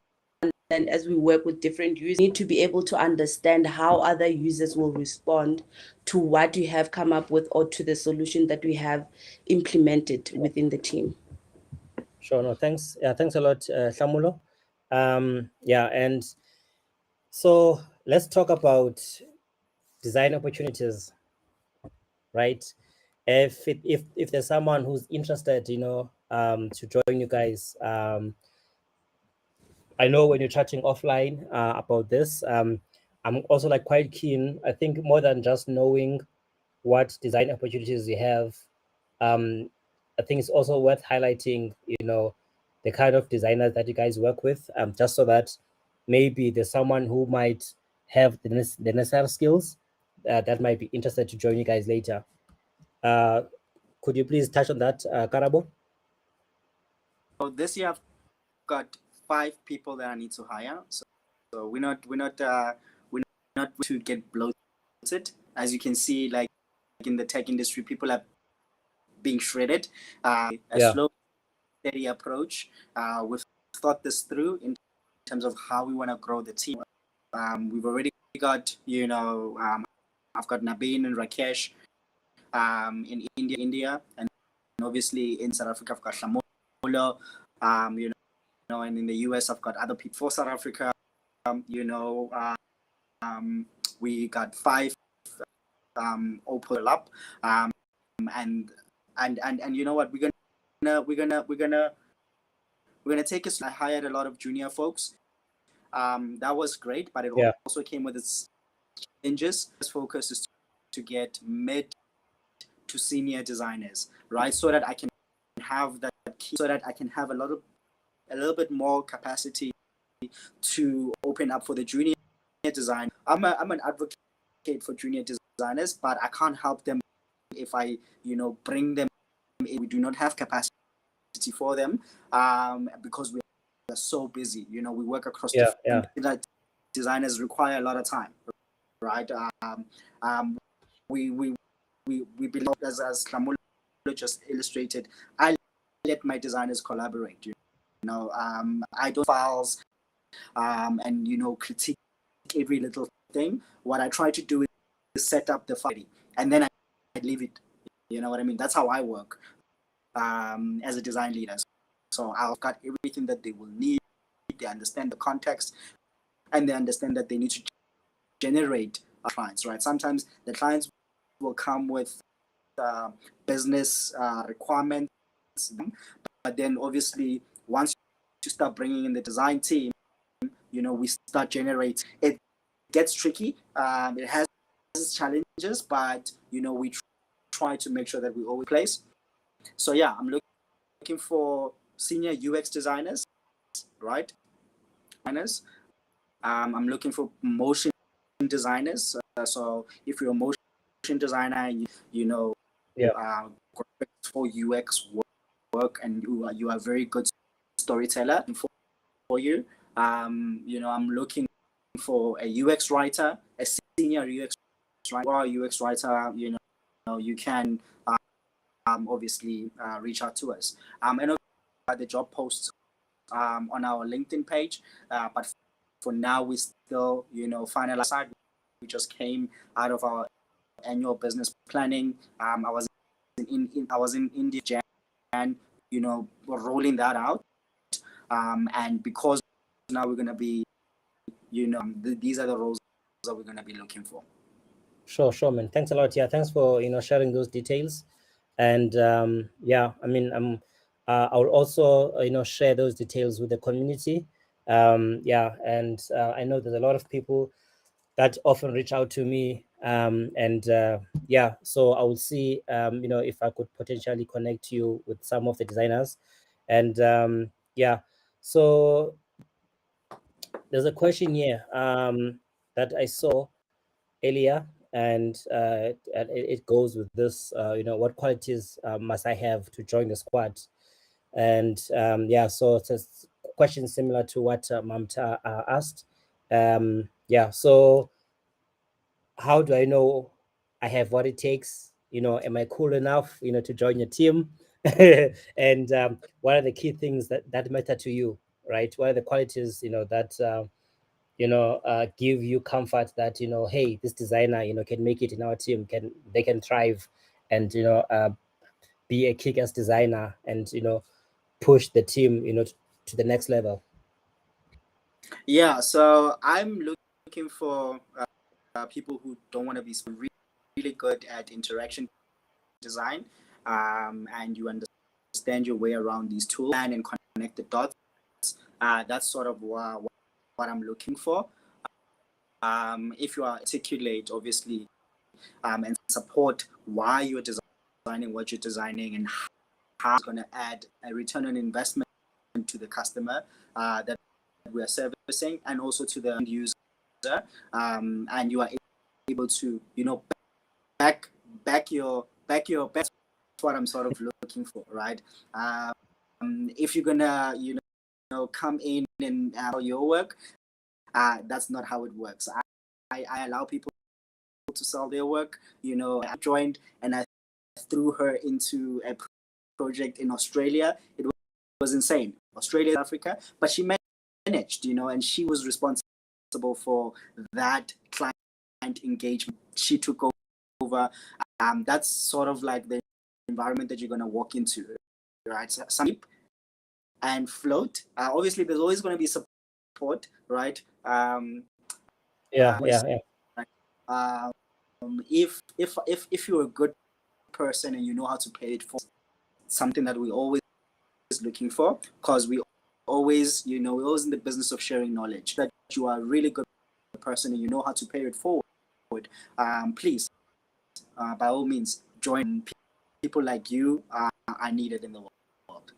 and as we work with different users, need to be able to understand how other users will respond to what you have come up with or to the solution that we have implemented within the team. sure. No, thanks. Yeah, thanks a lot, Shamulo. Yeah, and so let's talk about design opportunities, right? If there's someone who's interested, to join you guys, I know when you're chatting offline about this, I'm also like quite keen. I think more than just knowing what design opportunities you have, I think it's also worth highlighting, the kind of designers that you guys work with, just so that maybe there's someone who might have the necessary skills that might be interested to join you guys later. Could you please touch on that, Karabo? So this year I've got 5 people that I need to hire. So we're not to get bloated. As you can see, like in the tech industry, people are being shredded. A Yeah. slow, steady approach. We've thought this through in terms of how we want to grow the team. We've already got, I've got Nabeen and Rakesh in India, and obviously in South Africa I've got Shamulo, and in the US I've got other people for South Africa. We got 5 open up, and you know what, we're gonna take us. I hired a lot of junior folks. That was great, but it also came with its challenges. This focus is to get mid to senior designers, right? So that I can have that key, so that I can have a little bit more capacity to open up for the junior design. I'm an advocate for junior designers, but I can't help them if I, bring them in. We do not have capacity for them because we are so busy. We work across different designers require a lot of time, right? We believe, as Shamulo just illustrated, I let my designers collaborate. I don't files and critique every little thing. What I try to do is set up the file and then I leave it. You know what I mean? That's how I work as a design leader. So I've got everything that they will need. They understand the context, and they understand that they need to generate clients, right? Sometimes the clients will come with business requirements, but then obviously once you start bringing in the design team, we start generating. It gets tricky. It has its challenges, but we try to make sure that we always place. So yeah, I'm looking for senior UX designers, right? I'm looking for motion designers. So if you're a motion designer, for UX work, and you are a very good storyteller for you. I'm looking for a UX writer, a senior UX writer. Or a UX writer, you can obviously reach out to us. And the job posts on our LinkedIn page, but for now we still finalize. We just came out of our annual business planning. I was in India, and we're rolling that out. And because now we're gonna be, these are the roles that we're gonna be looking for. Sure, man. Thanks a lot. Yeah, thanks for sharing those details. And I will also share those details with the community. And I know there's a lot of people that often reach out to me, so I will see if I could potentially connect you with some of the designers. And so there's a question here that I saw earlier, and it goes with this. What qualities must I have to join the squad? And so it's a question similar to what Mamta asked. So how do I know I have what it takes? Am I cool enough to join your team? And what are the key things that matter to you, right? What are the qualities that give you comfort that hey, this designer can make it in our team, they can thrive and be a kick-ass designer and push the team to the next level? Yeah, so I'm looking for people who don't want to be really good at interaction design, and you understand your way around these tools and connect the dots. That's sort of what I'm looking for. If you articulate, obviously, and support why you're designing what you're designing and how it's going to add a return on investment to the customer that we are servicing, and also to the end user, and you are able to back your best. That's what I'm sort of looking for, right? If you're gonna come in and your work, that's not how it works. I allow people to sell their work. I joined and I threw her into a project in Australia. It was insane. Australia, Africa, but she managed, and she was responsible for that client engagement. She took over. That's sort of like the environment that you're going to walk into, right? So, sleep and float. Obviously, there's always going to be support, right? If you're a good person and you know how to pay it forward, something that we always looking for, because we're always in the business of sharing knowledge. That you are a really good person and you know how to pay it forward. Please, by all means, join. People like you are needed in the world.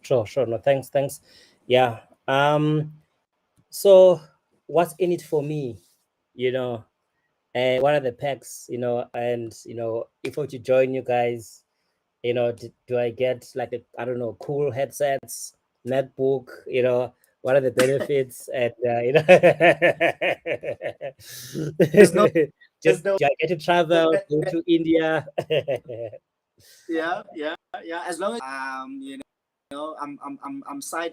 Sure. No, thanks. Yeah. So what's in it for me? What are the perks? And if I were to join you guys, do I get like cool headsets, netbook? What are the benefits? And do I get to travel, go to India? Yeah. As long as I'm side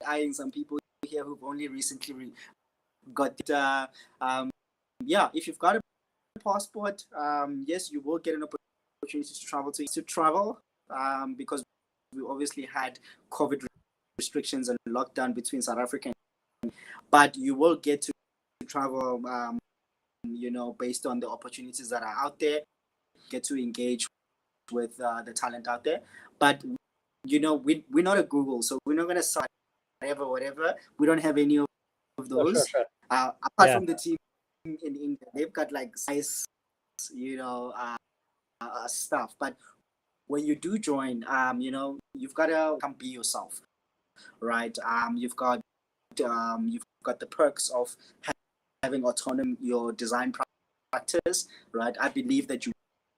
eyeing some people here who've only recently got if you've got a passport, yes, you will get an opportunity to travel because we obviously had COVID restrictions and lockdown between South Africa, but you will get to travel based on the opportunities that are out there, get to engage with the talent out there. But we're not a Google, so we're not going to start whatever. We don't have any of those. Sure. Apart from the team in India, they've got like size, stuff. But when you do join, you've got to come be yourself, right? You've got the perks of having autonomy, your design practice, right? I believe that you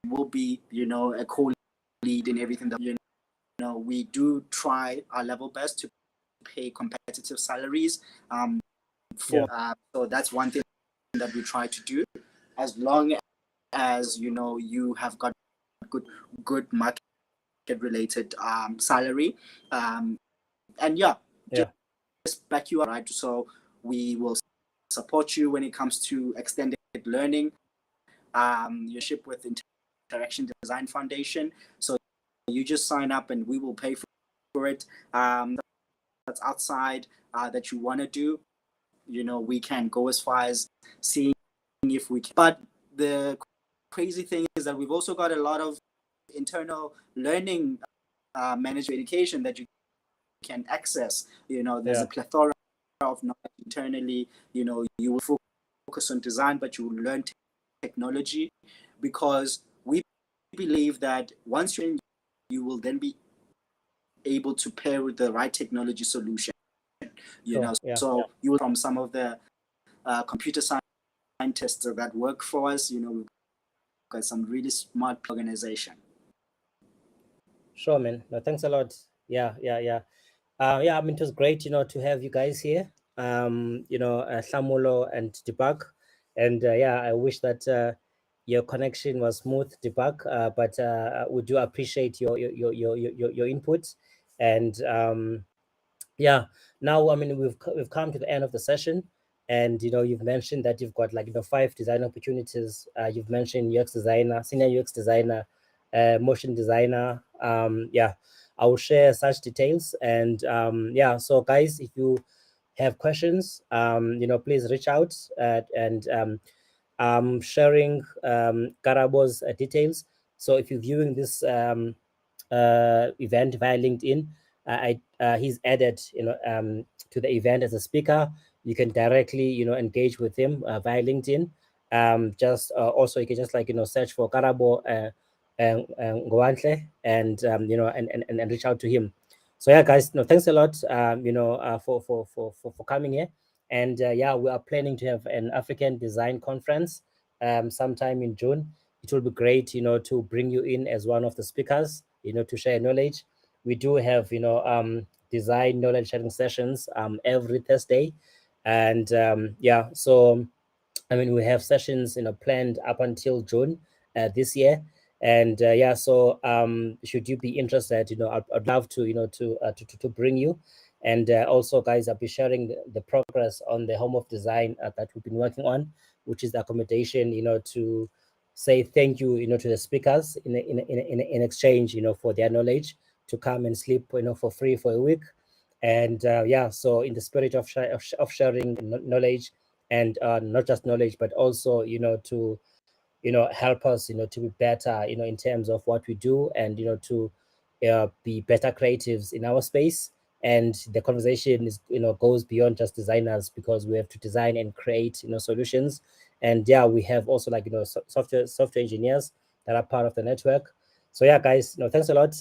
will be, a co-lead in everything that we do try our level best to pay competitive salaries. So that's one thing that we try to do, as long as you have got good market related salary, and just back you up, right? So we will support you when it comes to extended learning, your ship with Interaction Design Foundation. So you just sign up and we will pay for it. That's outside that you want to do. We can go as far as seeing if we can. But the crazy thing is that we've also got a lot of internal learning management education that you can access. There's a plethora of knowledge internally. You will focus on design, but you will learn technology, because we believe that once you're in, you will then be able to pair with the right technology solution. So you will, from some of the computer scientists that work for us, we've got some really smart organization. Sure, man. No, thanks a lot. Yeah. It was great, to have you guys here. Samulo and Deepak, and I wish that your connection was smooth, Deepak. But we do appreciate your input, and now we've come to the end of the session, and you've mentioned that you've got 5 design opportunities. You've mentioned UX designer, senior UX designer, motion designer. I will share such details, and so guys, if you have questions, please reach out, and I'm sharing Karabo's details. So if you're viewing this event via LinkedIn, he's added to the event as a speaker. You can directly engage with him via LinkedIn. Also you can just search for Karabo Ngwantle, and and reach out to him. So yeah, guys, thanks a lot for coming here. And we are planning to have an African design conference sometime in June. It will be great to bring you in as one of the speakers, to share knowledge. We do have design knowledge sharing sessions every Thursday, and so we have sessions planned up until June this year. And yeah, so should you be interested, I'd love to, to bring you. And also, guys, I'll be sharing the progress on the Home of Design that we've been working on, which is the accommodation, to say thank you, to the speakers in exchange, for their knowledge, to come and sleep, for free for a week. And yeah, so in the spirit of sharing knowledge, and not just knowledge, but also, to help us, to be better, in terms of what we do, and to be better creatives in our space. And the conversation is, goes beyond just designers, because we have to design and create, solutions. And yeah, we have also, like, software engineers that are part of the network. So yeah, guys, thanks a lot.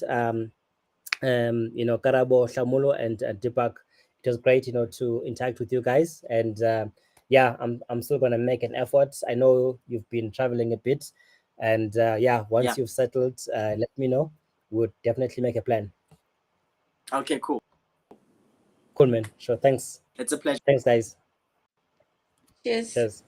Karabo, Shamulo, and Deepak. It was great, to interact with you guys. And yeah, I'm still gonna make an effort. I know you've been traveling a bit, and yeah, once Yeah. you've settled, let me know. We'll definitely make a plan. Okay, cool. Cool, man. Sure. Thanks. It's a pleasure. Thanks, guys. Cheers. Cheers.